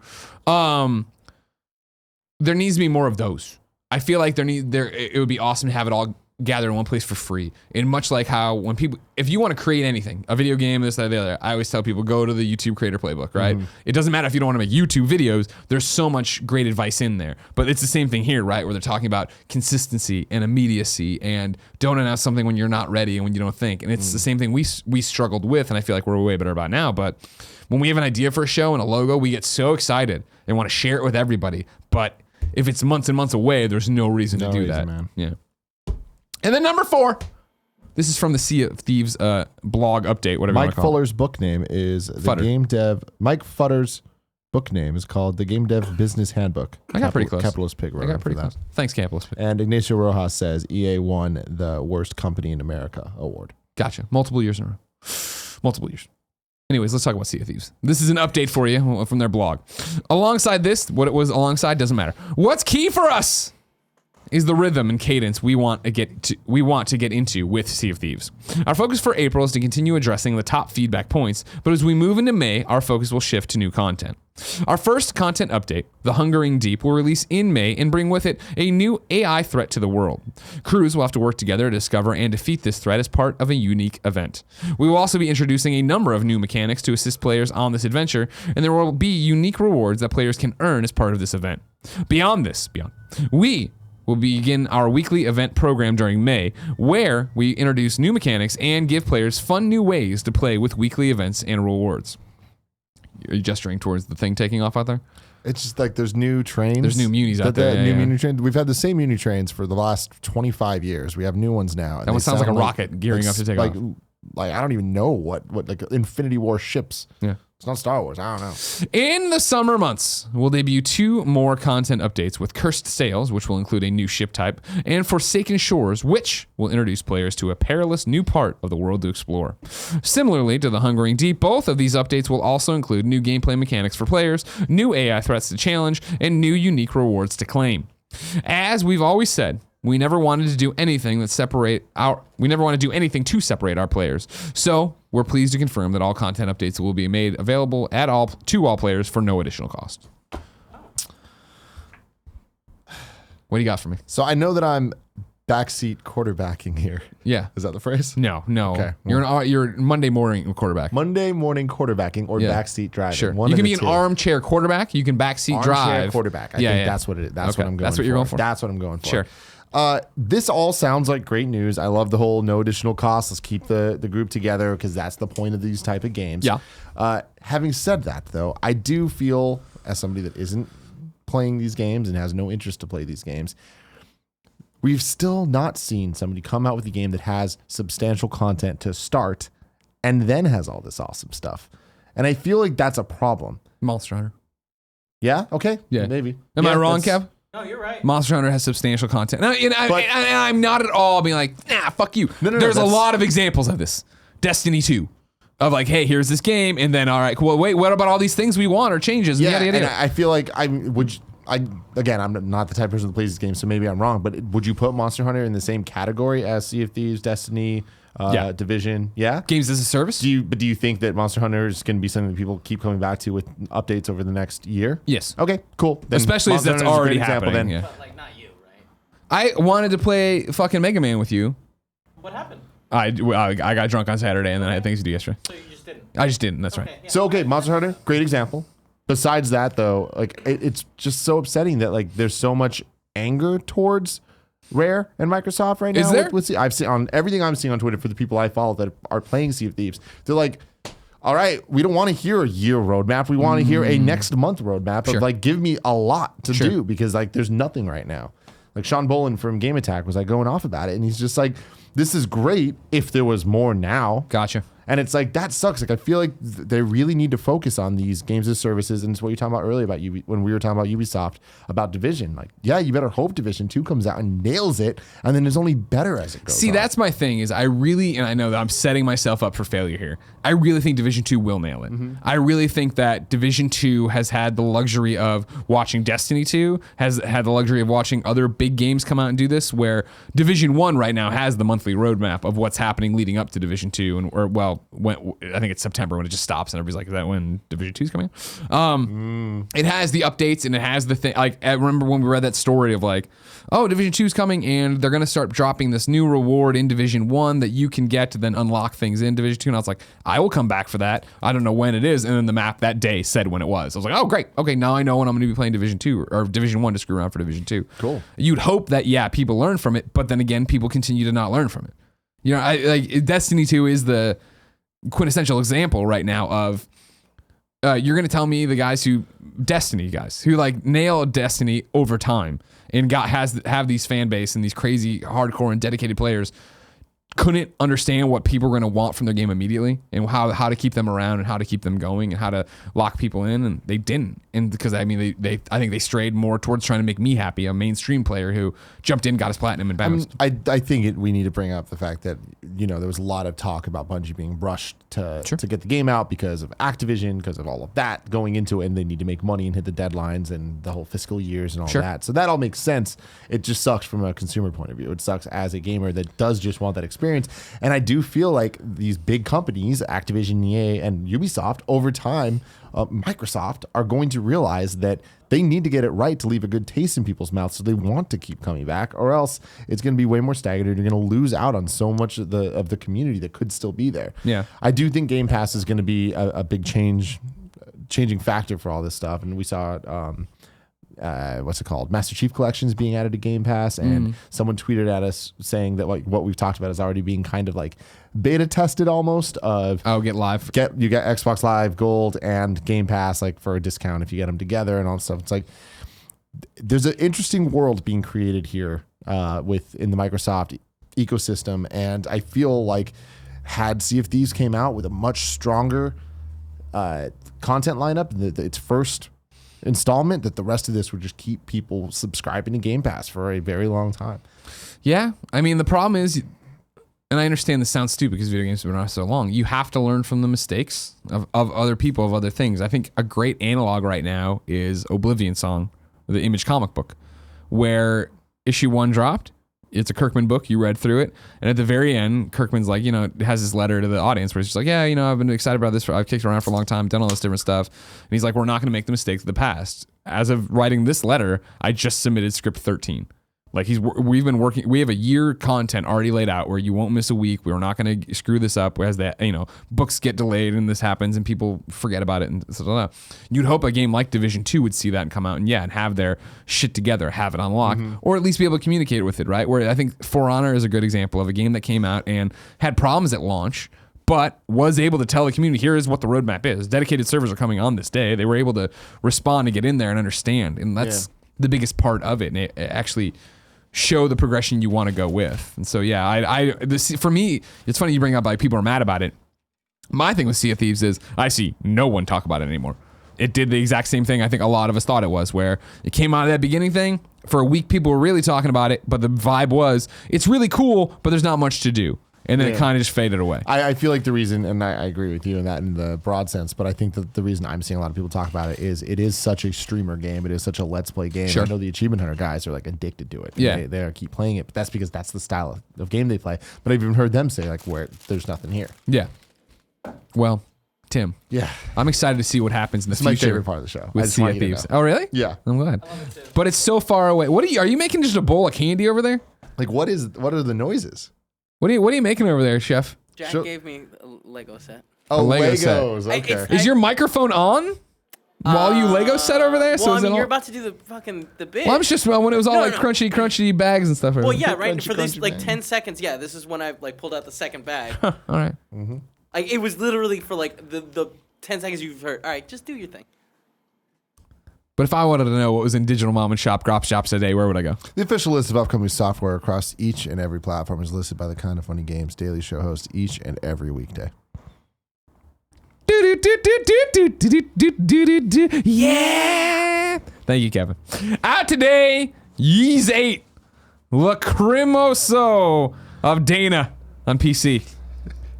There needs to be more of those. I feel like it would be awesome to have it all gathered in one place for free. And much like how when people, if you want to create anything, a video game, this, that, the other, I always tell people, go to the YouTube creator playbook, right? It doesn't matter if you don't want to make YouTube videos, there's so much great advice in there. But it's the same thing here, right? Where they're talking about consistency and immediacy and don't announce something when you're not ready and when you don't think. And it's the same thing we struggled with, and I feel like we're way better about now. But when we have an idea for a show and a logo, we get so excited and want to share it with everybody. But if it's months and months away, there's no reason to do that. Man. Yeah. And then number 4, this is from the Sea of Thieves blog update, whatever Mike you want to call Fuller's book name is the Game Dev. Mike Futter's book name is called the Game Dev Business Handbook. I got pretty close. Capitalist Pig wrote I got pretty for close. that. Thanks, Capitalist Pig. And Ignacio Rojas says EA won the Worst Company in America award. Gotcha. Multiple years in a row. Multiple years. Anyways, let's talk about Sea of Thieves. This is an update for you from their blog. Alongside this, what it was alongside doesn't matter. What's key for us is the rhythm and cadence we want to get into with Sea of Thieves. Our focus for April is to continue addressing the top feedback points, but as we move into May, our focus will shift to new content. Our first content update, The Hungering Deep, will release in May and bring with it a new AI threat to the world. Crews will have to work together to discover and defeat this threat as part of a unique event. We will also be introducing a number of new mechanics to assist players on this adventure, and there will be unique rewards that players can earn as part of this event. Beyond, we will begin our weekly event program during May, where we introduce new mechanics and give players fun new ways to play with weekly events and rewards. Are you gesturing towards the thing taking off out there? It's just like there's new trains. There's new munis out there. Muni trains. We've had the same muni trains for the last 25 years. We have new ones now. That one sounds like a rocket gearing up to take off. Like I don't even know what like Infinity War ships. Yeah. It's not Star Wars. I don't know. In the summer months, we'll debut 2 more content updates with Cursed Sails, which will include a new ship type, and Forsaken Shores, which will introduce players to a perilous new part of the world to explore. Similarly to The Hungering Deep, both of these updates will also include new gameplay mechanics for players, new AI threats to challenge, and new unique rewards to claim. As we've always said, we never wanted to do anything to separate our players. So we're pleased to confirm that all content updates will be made available to all players for no additional cost. What do you got for me? So I know that I'm backseat quarterbacking here. Yeah. Is that the phrase? No. Okay. You're Monday morning quarterback. Monday morning quarterbacking or backseat driving. Sure. You can be an armchair quarterback. You can backseat drive. Armchair quarterback. I think that's what it is. That's what I'm going for. That's what you're going for. That's what I'm going for. Sure. This all sounds like great news. I love the whole no additional cost. Let's keep the group together because that's the point of these type of games. Yeah. Having said that, though, I do feel as somebody that isn't playing these games and has no interest to play these games, we've still not seen somebody come out with a game that has substantial content to start and then has all this awesome stuff. And I feel like that's a problem. Monster Hunter. Yeah? Okay. Yeah. Maybe. Am I wrong, Kev? No, you're right. Monster Hunter has substantial content. And I'm not at all being like, fuck you. No, There's a lot of examples of this. Destiny 2. Of like, hey, here's this game, and then, all right, cool, wait, what about all these things we want or changes? Yeah, and I feel like I'm not the type of person that plays this game, so maybe I'm wrong, but would you put Monster Hunter in the same category as Sea of Thieves, Destiny, Division? Yeah? Games as a service? Do you think that Monster Hunter is going to be something that people keep coming back to with updates over the next year? Yes. Okay, cool. Then especially as that's already happening. Yeah. But like not you, right? I wanted to play fucking Mega Man with you. What happened? I got drunk on Saturday, and then I had things to do yesterday. So you just didn't. I just didn't. That's right. Yeah. So, Monster Hunter, great example. Besides that, though, like it's just so upsetting that like there's so much anger towards Rare and Microsoft right now. Is there? I've seen on everything I'm seeing on Twitter for the people I follow that are playing Sea of Thieves. They're like, all right, we don't want to hear a year roadmap. We want to hear a next month roadmap of like give me a lot to do because like there's nothing right now. Like Sean Boland from Game Attack was like going off about it, and he's just like, this is great if there was more now. Gotcha. And it's like, that sucks. Like, I feel like they really need to focus on these games as services. And it's what you were talking about earlier about when we were talking about Ubisoft, about Division. Like, yeah, you better hope Division 2 comes out and nails it. And then it's only better as it goes on. That's my thing is I really, and I know that I'm setting myself up for failure here. I really think Division 2 will nail it. I really think that Division 2 has had the luxury of watching Destiny 2, has had the luxury of watching other big games come out and do this, where Division 1 right now has the monthly roadmap of what's happening leading up to Division 2. When I think it's September when it just stops and everybody's like, is that when Division 2 is coming out? It has the updates and it has the thing. Like, I remember when we read that story of like, oh, Division 2 is coming and they're going to start dropping this new reward in Division 1 that you can get to then unlock things in Division 2. And I was like, I will come back for that. I don't know when it is. And then the map that day said when it was. I was like, oh, great. Okay, now I know when I'm going to be playing Division 2 or Division 1 to screw around for Division 2. Cool. You'd hope that, yeah, people learn from it, but then again, people continue to not learn from it. You know, like Destiny 2 is the quintessential example right now of you're going to tell me the Destiny guys who like nail Destiny over time and have these fan base and these crazy hardcore and dedicated players couldn't understand what people were going to want from their game immediately and how to keep them around and how to keep them going and how to lock people in, and they didn't. And because I mean I think they strayed more towards trying to make me happy, a mainstream player who jumped in, got his platinum and bounced. I think we need to bring up the fact that, you know, there was a lot of talk about Bungie being rushed to get the game out because of Activision, because of all of that going into it, and they need to make money and hit the deadlines and the whole fiscal years and all that. So that all makes sense. It just sucks from a consumer point of view. It sucks as a gamer that does just want that experience. And I do feel like these big companies, Activision, EA, and Ubisoft, over time, Microsoft, are going to realize that they need to get it right to leave a good taste in people's mouths so they want to keep coming back, or else it's going to be way more staggered. You're going to lose out on so much of the community that could still be there. Yeah. I do think Game Pass is going to be a big changing factor for all this stuff. And we saw what's it called? Master Chief Collections being added to Game Pass, and someone tweeted at us saying that like what we've talked about is already being kind of like beta tested almost. Get Live. You get Xbox Live Gold and Game Pass like for a discount if you get them together and all that stuff. It's like there's an interesting world being created here in the Microsoft ecosystem, and I feel like had Sea of Thieves came out with a much stronger content lineup, its first installment, that the rest of this would just keep people subscribing to Game Pass for a very long time. Yeah, I mean the problem is, and I understand this sounds stupid because video games have been around so long, you have to learn from the mistakes of other people, of other things. I think a great analog right now is Oblivion Song, the Image comic book, where issue 1 dropped. It's a Kirkman book. You read through it. And at the very end, Kirkman's like, you know, has this letter to the audience where he's just like, yeah, you know, I've been excited about this. I've kicked around for a long time, done all this different stuff. And he's like, we're not going to make the mistakes of the past. As of writing this letter, I just submitted script 13. Like we've been working, we have a year content already laid out where you won't miss a week. We're not going to screw this up. Whereas that, you know, books get delayed and this happens and people forget about it. And so you'd hope a game like Division 2 would see that and come out and have their shit together, have it unlocked, or at least be able to communicate with it, right? Where I think For Honor is a good example of a game that came out and had problems at launch, but was able to tell the community, here is what the roadmap is. Dedicated servers are coming on this day. They were able to respond and get in there and understand. And that's the biggest part of it. And it actually show the progression you want to go with. And so, for me, it's funny you bring up like people are mad about it. My thing with Sea of Thieves is I see no one talk about it anymore. It did the exact same thing I think a lot of us thought it was, where it came out of that beginning thing. For a week, people were really talking about it, but the vibe was, it's really cool, but there's not much to do. And then it kind of just faded away. I feel like the reason, and I agree with you in that in the broad sense, but I think that the reason I'm seeing a lot of people talk about it is such a streamer game. It is such a let's play game. Sure. I know the Achievement Hunter guys are like addicted to it. Yeah. They keep playing it, but that's because that's the style of game they play. But I've even heard them say like where there's nothing here. Yeah. Well, Tim. Yeah. I'm excited to see what happens in the future. It's my favorite part of the show. With Sea of Thieves. Oh, really? Yeah. I'm glad. But it's so far away. Are you making just a bowl of candy over there? Like what are the noises? What are you making over there, Chef? Jack gave me a Lego set. Oh, A Lego Legos. set. Okay. Is your microphone on while you Lego set over there? Well, is it you're about to do the bit. Well, I'm just when it was all crunchy bags and stuff. Well, yeah, right. Crunchy, For these crunchy like bag. 10 seconds, this is when I like pulled out the second bag. All right. Like it was literally for like the 10 seconds you've heard. All right, just do your thing. But if I wanted to know what was in Digital Mom and Shop Grop Shops today, where would I go? The official list of upcoming software across each and every platform is listed by the Kinda Funny Games daily show host each and every weekday. Yeah! Thank you, Kevin. Out today, Yeez 8, Lacrimoso of Dana on PC.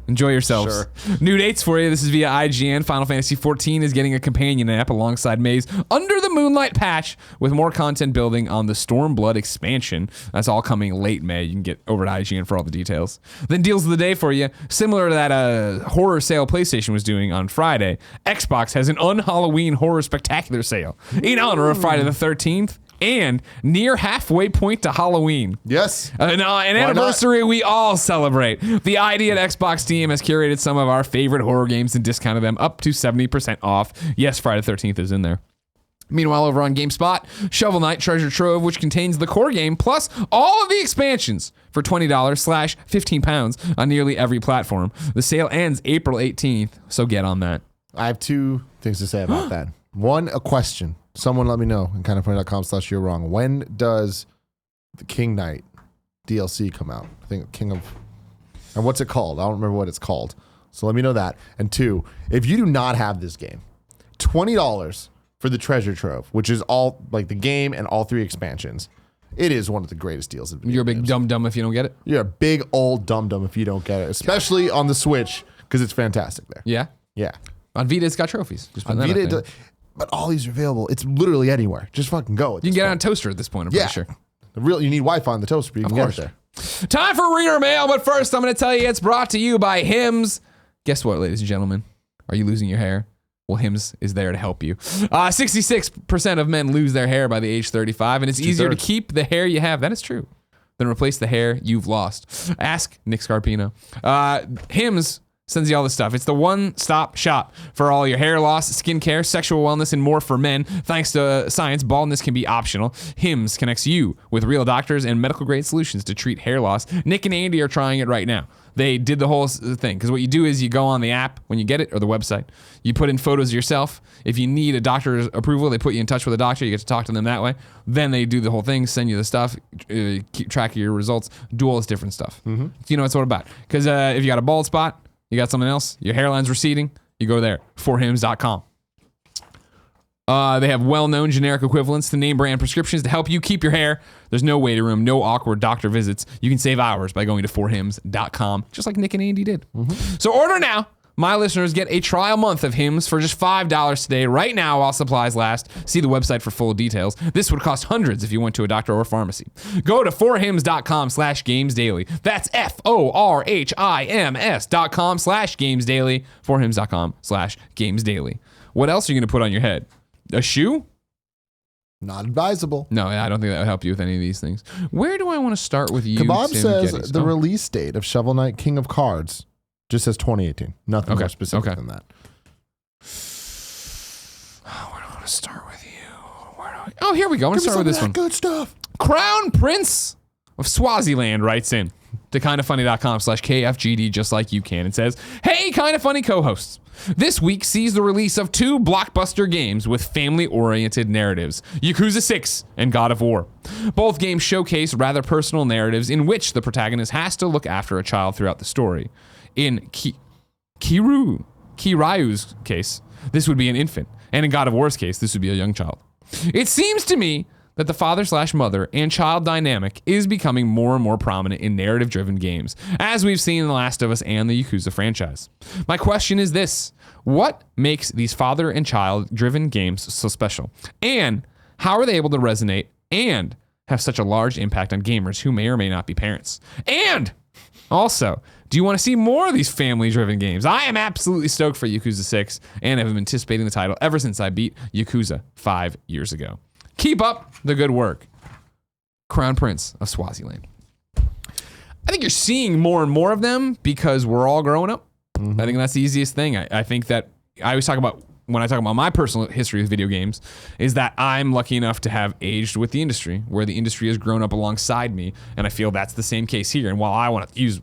Enjoy yourselves. Sure. New dates for you. This is via IGN. Final Fantasy XIV is getting a companion app alongside Maze Under the Moonlight patch with more content building on the Stormblood expansion. That's all coming late May. You can get over to IGN for all the details. Then deals of the day for you. Similar to that horror sale PlayStation was doing on Friday, Xbox has an un-Halloween horror spectacular sale in honor of Friday the 13th. And near halfway point to Halloween. Yes. An anniversary we all celebrate. The ID at Xbox team has curated some of our favorite horror games and discounted them up to 70% off. Yes, Friday the 13th is in there. Meanwhile, over on GameSpot, Shovel Knight Treasure Trove, which contains the core game plus all of the expansions for $20/£15 on nearly every platform. The sale ends April 18th, so get on that. I have two things to say about that. One, a question. Someone let me know in kindoffunny.com/you're wrong. When does the King Knight DLC come out? I think King of... And what's it called? I don't remember what it's called. So let me know that. And two, if you do not have this game, $20 for the Treasure Trove, which is all like the game and all 3 expansions. It is one of the greatest deals of video You're a big games. dum-dum if you don't get it? You're a big old dum-dum if you don't get it, especially on the Switch, because it's fantastic there. Yeah? Yeah. On Vita, it's got trophies. Just put On that Vita, up there. but all these are available. It's literally anywhere. Just fucking go. You can get it on a toaster at this point, I'm pretty sure. You need Wi-Fi on the toaster, but you can get it there. Time for reader mail, but first I'm going to tell you it's brought to you by Hims. Guess what, ladies and gentlemen? Are you losing your hair? Well, Hims is there to help you. 66% of men lose their hair by the age 35, and it's easier to keep the hair you have. That is true. Than replace the hair you've lost. Ask Nick Scarpino. Hims sends you all this stuff. It's the one-stop shop for all your hair loss, skincare, sexual wellness, and more for men. Thanks to science, baldness can be optional. Hims connects you with real doctors and medical-grade solutions to treat hair loss. Nick and Andy are trying it right now. They did the whole thing, because what you do is you go on the app when you get it, or the website. You put in photos of yourself. If you need a doctor's approval, they put you in touch with a doctor. You get to talk to them that way. Then they do the whole thing, send you the stuff, keep track of your results, do all this different stuff. Mm-hmm. You know what it's all about. Because if you got a bald spot, you got something else, your hairline's receding, you go there, forhims.com. They have well-known generic equivalents to name brand prescriptions to help you keep your hair. There's no waiting room, no awkward doctor visits. You can save hours by going to forhims.com, just like Nick and Andy did. Mm-hmm. So order now. My listeners get a trial month of Hims for just $5 today, right now while supplies last. See the website for full details. This would cost hundreds if you went to a doctor or pharmacy. Go to forhims.com/gamesdaily. That's forhims.com/gamesdaily. Forhims.com/gamesdaily. What else are you going to put on your head? A shoe? Not advisable. No, I don't think that would help you with any of these things. Where do I want to start with you? Kebab Tim says Geddes? the release date of Shovel Knight King of Cards just says 2018. Nothing more specific than that. Where do I want to start with you? Oh, here we go. I'm going to start with this one. Good stuff. Crown Prince of Swaziland writes in to kindoffunny.com/KFGD just like you can. It says, hey, Kinda Funny co-hosts. This week sees the release of 2 blockbuster games with family-oriented narratives, Yakuza 6 and God of War. Both games showcase rather personal narratives in which the protagonist has to look after a child throughout the story. In Kiryu's case, this would be an infant, and in God of War's case, this would be a young child. It seems to me that the father/mother and child dynamic is becoming more and more prominent in narrative-driven games, as we've seen in The Last of Us and the Yakuza franchise. My question is this: what makes these father and child-driven games so special? And how are they able to resonate and have such a large impact on gamers who may or may not be parents? And also, do you want to see more of these family-driven games? I am absolutely stoked for Yakuza 6 and have been anticipating the title ever since I beat Yakuza 5 years ago. Keep up the good work. Crown Prince of Swaziland. I think you're seeing more and more of them because we're all growing up. Mm-hmm. I think that's the easiest thing. I think that I always talk about, when I talk about my personal history with video games, is that I'm lucky enough to have aged with the industry, where the industry has grown up alongside me, and I feel that's the same case here. And while I want to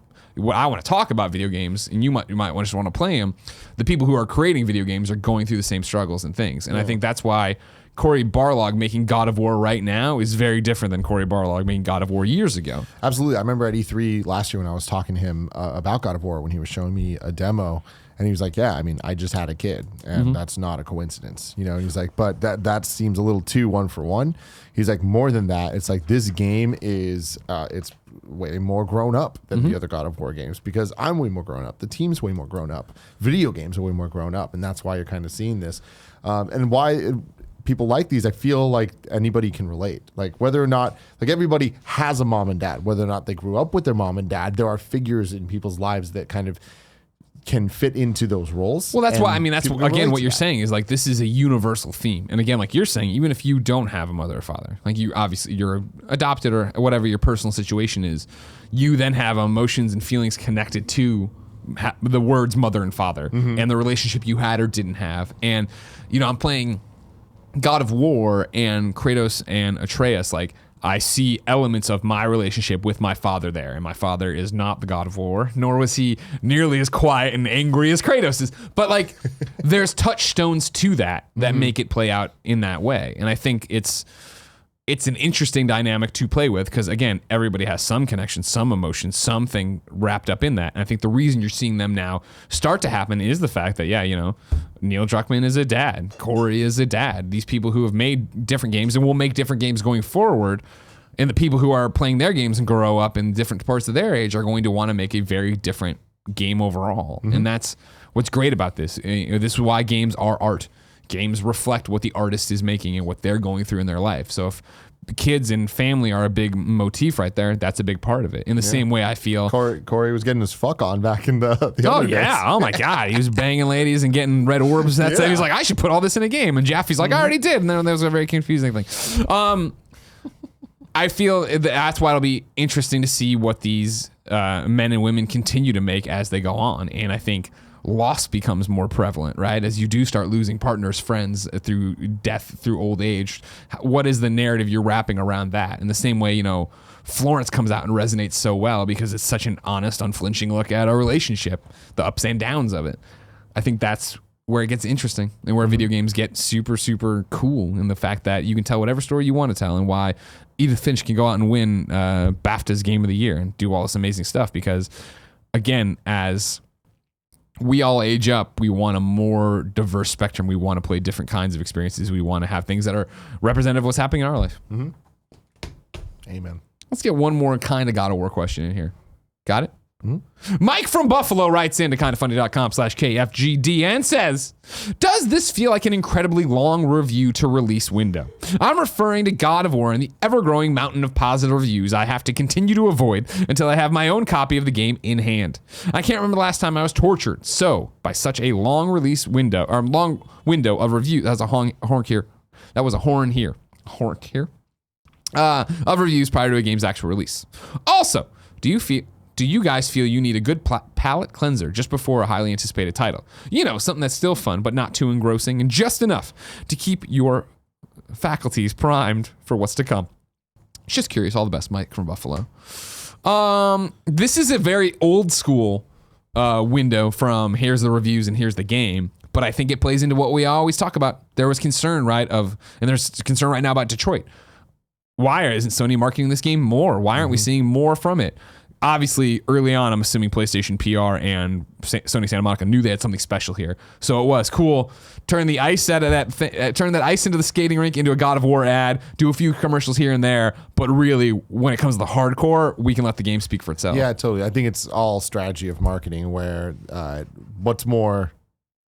talk about video games, and you might just want to play them, the people who are creating video games are going through the same struggles and things. And I think that's why Cory Barlog making God of War right now is very different than Cory Barlog making God of War years ago. Absolutely. I remember at E3 last year when I was talking to him about God of War, when he was showing me a demo, and he was like, yeah, I mean, I just had a kid, and that's not a coincidence. You know, and he's like, but that seems a little too one for one. He's like, more than that, it's like this game is, it's way more grown up than the other God of War games, because I'm way more grown up. The team's way more grown up. Video games are way more grown up, and that's why you're kind of seeing this. And why people like these, I feel like anybody can relate. Like whether or not, like everybody has a mom and dad, whether or not they grew up with their mom and dad, there are figures in people's lives that kind of can fit into those roles. Well, that's why, I mean, that's people can again relate what to you're that. saying is like this is a universal theme. And again, like you're saying, even if you don't have a mother or father, like you obviously you're adopted or whatever your personal situation is, you then have emotions and feelings connected to the words mother and father and the relationship you had or didn't have. And you know, I'm playing God of War and Kratos and Atreus, like I see elements of my relationship with my father there, and my father is not the God of War, nor was he nearly as quiet and angry as Kratos is. But like, there's touchstones to that make it play out in that way, and I think it's an interesting dynamic to play with because again, everybody has some connection, some emotion, something wrapped up in that, and I think the reason you're seeing them now start to happen is the fact that you know, Neil Druckmann is a dad, Cory is a dad. These people who have made different games and will make different games going forward, and the people who are playing their games and grow up in different parts of their age are going to want to make a very different game overall. And that's what's great about this. You know, this is why games are art. Games reflect what the artist is making and what they're going through in their life. So if kids and family are a big motif right there, that's a big part of it. In the same way I feel Cory was getting his fuck on back in the oh other yeah, days. oh my god, he was banging ladies and getting red orbs. That's it. He was like, I should put all this in a game, and Jaffe's like, I already did, and then there was a very confusing thing. I feel that's why it'll be interesting to see what these men and women continue to make as they go on, and I think loss becomes more prevalent, right? As you do start losing partners, friends through death, through old age. What is the narrative you're wrapping around that? In the same way, you know, Florence comes out and resonates so well because it's such an honest, unflinching look at our relationship, the ups and downs of it. I think that's where it gets interesting and where video games get super, super cool in the fact that you can tell whatever story you want to tell, and why Edith Finch can go out and win BAFTA's Game of the Year and do all this amazing stuff because, again, as we all age up, we want a more diverse spectrum. We want to play different kinds of experiences. We want to have things that are representative of what's happening in our life. Amen. Let's get one more kind of God of War question in here. Got it? Mike from Buffalo writes into kindoffunny.com/KFGD and says, does this feel like an incredibly long review to release window? I'm referring to God of War and the ever-growing mountain of positive reviews I have to continue to avoid until I have my own copy of the game in hand. I can't remember the last time I was tortured so by such a long release window, or long window of review. That was a horn here. That was a horn here. Horn here. Of reviews prior to a game's actual release. Also, do you guys feel you need a good palate cleanser just before a highly anticipated title? You know, something that's still fun, but not too engrossing, and just enough to keep your faculties primed for what's to come. Just curious. All the best, Mike from Buffalo. This is a very old school window from here's the reviews and here's the game, but I think it plays into what we always talk about. There was concern, right, and there's concern right now about Detroit. Why isn't Sony marketing this game more? Why aren't we seeing more from it? Obviously, early on, I'm assuming PlayStation PR and Sony Santa Monica knew they had something special here. So it was cool. Turn the ice out of that. Turn that ice into the skating rink into a God of War ad. Do a few commercials here and there. But really, when it comes to the hardcore, we can let the game speak for itself. Yeah, totally. I think it's all strategy of marketing where what's more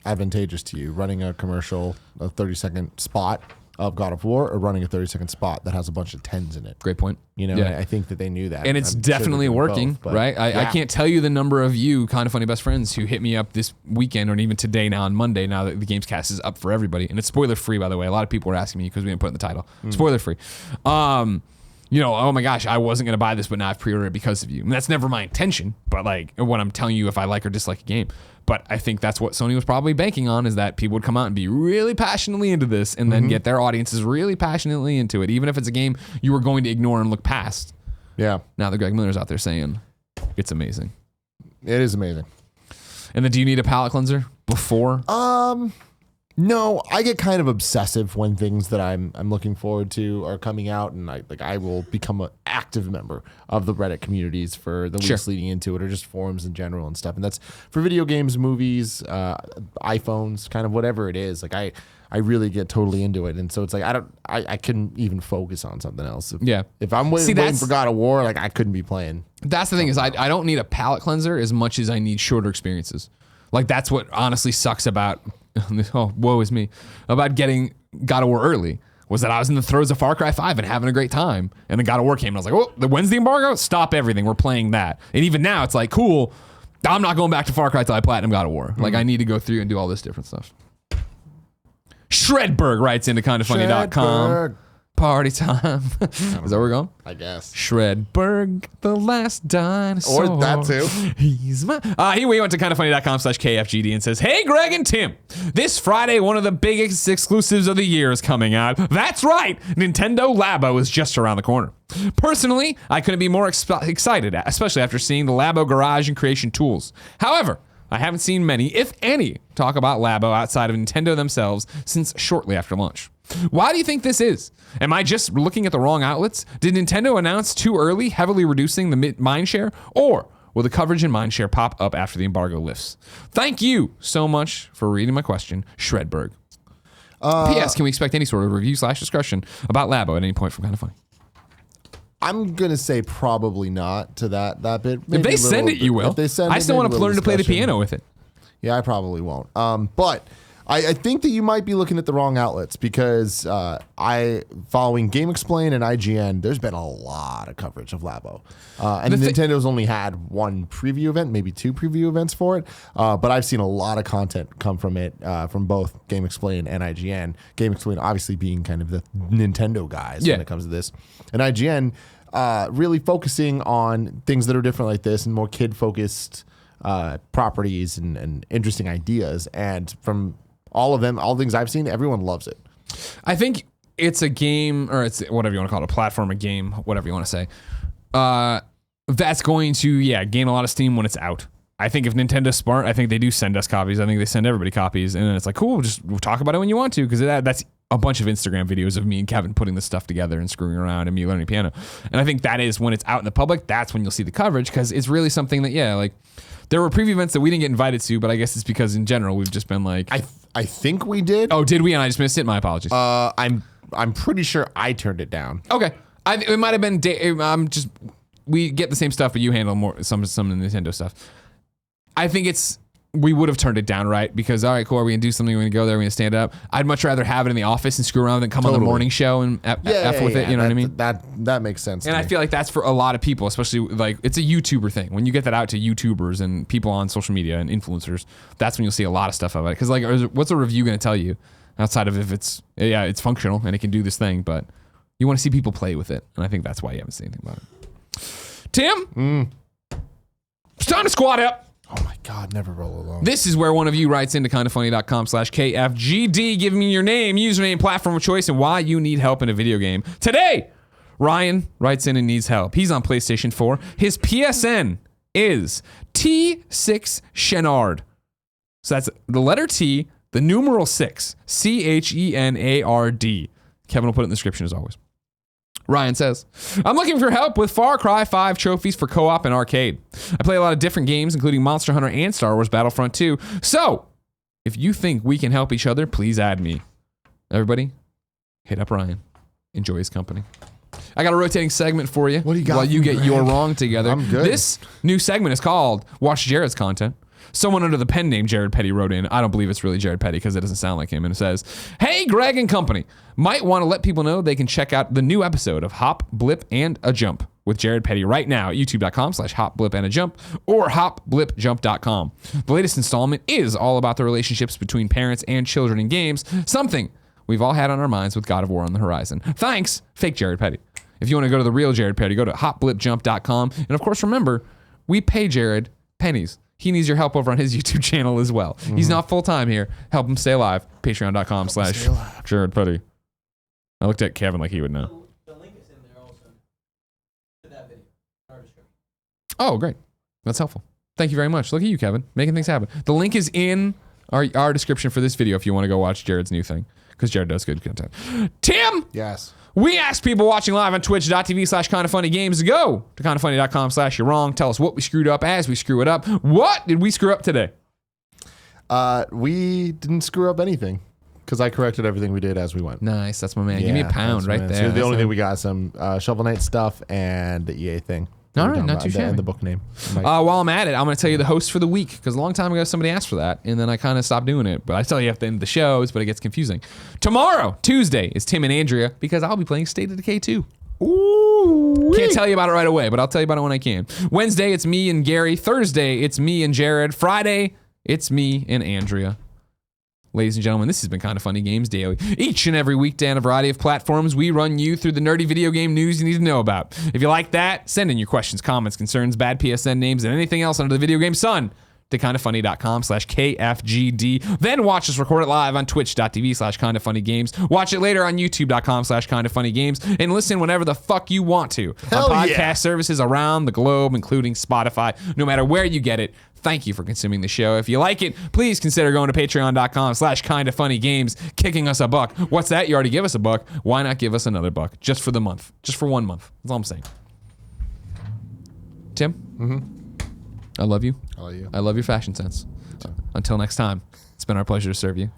advantageous to you, running a commercial, a 30-second spot of God of War, or running a 30-second spot that has a bunch of 10s in it. Great point. You know, Yeah. I think that they knew that. And it's I'm sure definitely they're doing working, both, but right? I can't tell you the number of you kind of funny best friends who hit me up this weekend or even today now on Monday, now that the Gamescast is up for everybody. And it's spoiler free, by the way. A lot of people were asking me because we didn't put it in the title. Spoiler free. You know, oh my gosh, I wasn't going to buy this, but now I've pre-ordered it because of you. And that's never my intention, but like what I'm telling you if I like or dislike a game. But I think that's what Sony was probably banking on, is that people would come out and be really passionately into this and then get their audiences really passionately into it, even if it's a game you were going to ignore and look past. Yeah. Now the Greg Miller's out there saying it's amazing. It is amazing. And then do you need a palate cleanser before? No, I get kind of obsessive when things that I'm looking forward to are coming out, and I will become an active member of the Reddit communities for the weeks leading into it, or just forums in general and stuff. And that's for video games, movies, iPhones, kind of whatever it is. Like I really get totally into it, and so it's like I couldn't even focus on something else. If I'm waiting for God of War, like I couldn't be playing. That's the thing is I don't need a palate cleanser as much as I need shorter experiences. Like that's what honestly sucks about oh woe is me about getting God of War early was that I was in the throes of Far Cry 5 and having a great time, and then God of War came and I was like, oh, when's the embargo? Stop everything, we're playing that. And even now it's like cool. I'm not going back to Far Cry till I platinum God of War. Like I need to go through and do all this different stuff. Shredberg writes into kindafunny.com. Party time. Is that where we're going? I guess. Shredberg, the last dinosaur. Or that too. He's my... he went to kindafunny.com/KFGD and says, hey, Greg and Tim, this Friday, one of the biggest exclusives of the year is coming out. That's right. Nintendo Labo is just around the corner. Personally, I couldn't be more excited, especially after seeing the Labo garage and creation tools. However, I haven't seen many, if any, talk about Labo outside of Nintendo themselves since shortly after launch. Why do you think this is? Am I just looking at the wrong outlets? Did Nintendo announce too early, heavily reducing the mindshare? Or will the coverage in mindshare pop up after the embargo lifts? Thank you so much for reading my question, Shredberg. P.S. Can we expect any sort of review/discussion about Labo at any point from Kinda Funny? I'm gonna say probably not to that bit. If they send it, you will. If they send I still want to learn to play the piano with it. Yeah, I probably won't. But I think that you might be looking at the wrong outlets because following GameXplain and IGN, there's been a lot of coverage of Labo. And Nintendo's only had one preview event, maybe two preview events for it. But I've seen a lot of content come from it, from both GameXplain and IGN. GameXplain obviously being kind of the Nintendo guys when it comes to this. And IGN really focusing on things that are different like this and more kid-focused properties and interesting ideas. And from all of them, all the things I've seen, everyone loves it. I think it's a game, or it's whatever you want to call it, a platform, a game, whatever you want to say. That's going to, gain a lot of steam when it's out. I think if Nintendo's smart, I think they do send us copies. I think they send everybody copies. And then it's like, cool, we'll talk about it when you want to. Because that's a bunch of Instagram videos of me and Kevin putting this stuff together and screwing around and me learning piano. And I think that is when it's out in the public, that's when you'll see the coverage. Because it's really something that, like, there were preview events that we didn't get invited to, but I guess it's because in general we've just been like, I think we did. Oh, did we? And I just missed it. My apologies. I'm pretty sure I turned it down. Okay, it might have been. We get the same stuff, but you handle more some of the Nintendo stuff. I think we would have turned it down, right? Because all right, cool, we're gonna do something. We're gonna go there. We're gonna stand up. I'd much rather have it in the office and screw around than come on the morning show and f with it. You know what I mean? That makes sense. And I feel like that's for a lot of people, especially like it's a YouTuber thing. When you get that out to YouTubers and people on social media and influencers, that's when you'll see a lot of stuff about it. Because like, what's a review gonna tell you outside of if it's functional and it can do this thing, but you want to see people play with it, and I think that's why you haven't seen anything about it. Tim, it's time to squat up. Oh my God, never roll alone. This is where one of you writes into kindafunny.com/KFGD, giving me your name, username, platform of choice, and why you need help in a video game. Today, Ryan writes in and needs help. He's on PlayStation 4. His PSN is tee-six-Shen-ard. So that's the letter T, the numeral 6, CHENARD. Kevin will put it in the description as always. Ryan says, I'm looking for help with Far Cry 5 trophies for co-op and arcade. I play a lot of different games, including Monster Hunter and Star Wars Battlefront 2. So, if you think we can help each other, please add me. Everybody, hit up Ryan. Enjoy his company. I got a rotating segment for you. What do you got? While you get your wrong together. I'm good. This new segment is called Watch Jared's Content. Someone under the pen name Jared Petty wrote in. I don't believe it's really Jared Petty because it doesn't sound like him. And it says, hey, Greg and company. Might want to let people know they can check out the new episode of Hop, Blip, and a Jump with Jared Petty right now at youtube.com/Hop, Blip, and a Jump or hopblipjump.com. The latest installment is all about the relationships between parents and children in games, something we've all had on our minds with God of War on the horizon. Thanks, fake Jared Petty. If you want to go to the real Jared Petty, go to hopblipjump.com. And of course, remember, we pay Jared pennies. He needs your help over on his YouTube channel as well. Mm-hmm. He's not full-time here. Help him stay alive. Patreon.com/Jared Petty. I looked at Kevin like he would know. The link is in there also to that video. Our description. Oh, great. That's helpful. Thank you very much. Look at you, Kevin, making things happen. The link is in our description for this video if you want to go watch Jared's new thing, because Jared does good content. Tim! Yes. We asked people watching live on twitch.tv/kindafunnygames to go to kindafunny.com/you're wrong. Tell us what we screwed up as we screw it up. What did we screw up today? We didn't screw up anything because I corrected everything we did as we went. Nice. That's my man. Give me a pound right there. So the only thing we got some Shovel Knight stuff and the EA thing. All right, not too shabby. And the book name. While I'm at it, I'm going to tell you the host for the week, because a long time ago somebody asked for that, and then I kind of stopped doing it. But I tell you at the end of the shows, but it gets confusing. Tomorrow, Tuesday, is Tim and Andrea, because I'll be playing State of Decay 2. Ooh. Can't tell you about it right away, but I'll tell you about it when I can. Wednesday, it's me and Gary. Thursday, it's me and Jared. Friday, it's me and Andrea. Ladies and gentlemen, this has been Kind of Funny Games Daily. Each and every weekday on a variety of platforms, we run you through the nerdy video game news you need to know about. If you like that, send in your questions, comments, concerns, bad PSN names, and anything else under the video game sun to kindafunny.com/KFGD. Then watch us record it live on twitch.tv/kindafunnygames. Watch it later on youtube.com/kindafunnygames. And listen whenever the fuck you want to on podcast services around the globe, including Spotify. No matter where you get it, thank you for consuming the show. If you like it, please consider going to patreon.com/kindafunnygames, kicking us $1. What's that? You already give us $1. Why not give us another $1 just for the month? Just for 1 month. That's all I'm saying. Tim? Mm-hmm. I love you. I love you. I love your fashion sense. Until next time, it's been our pleasure to serve you.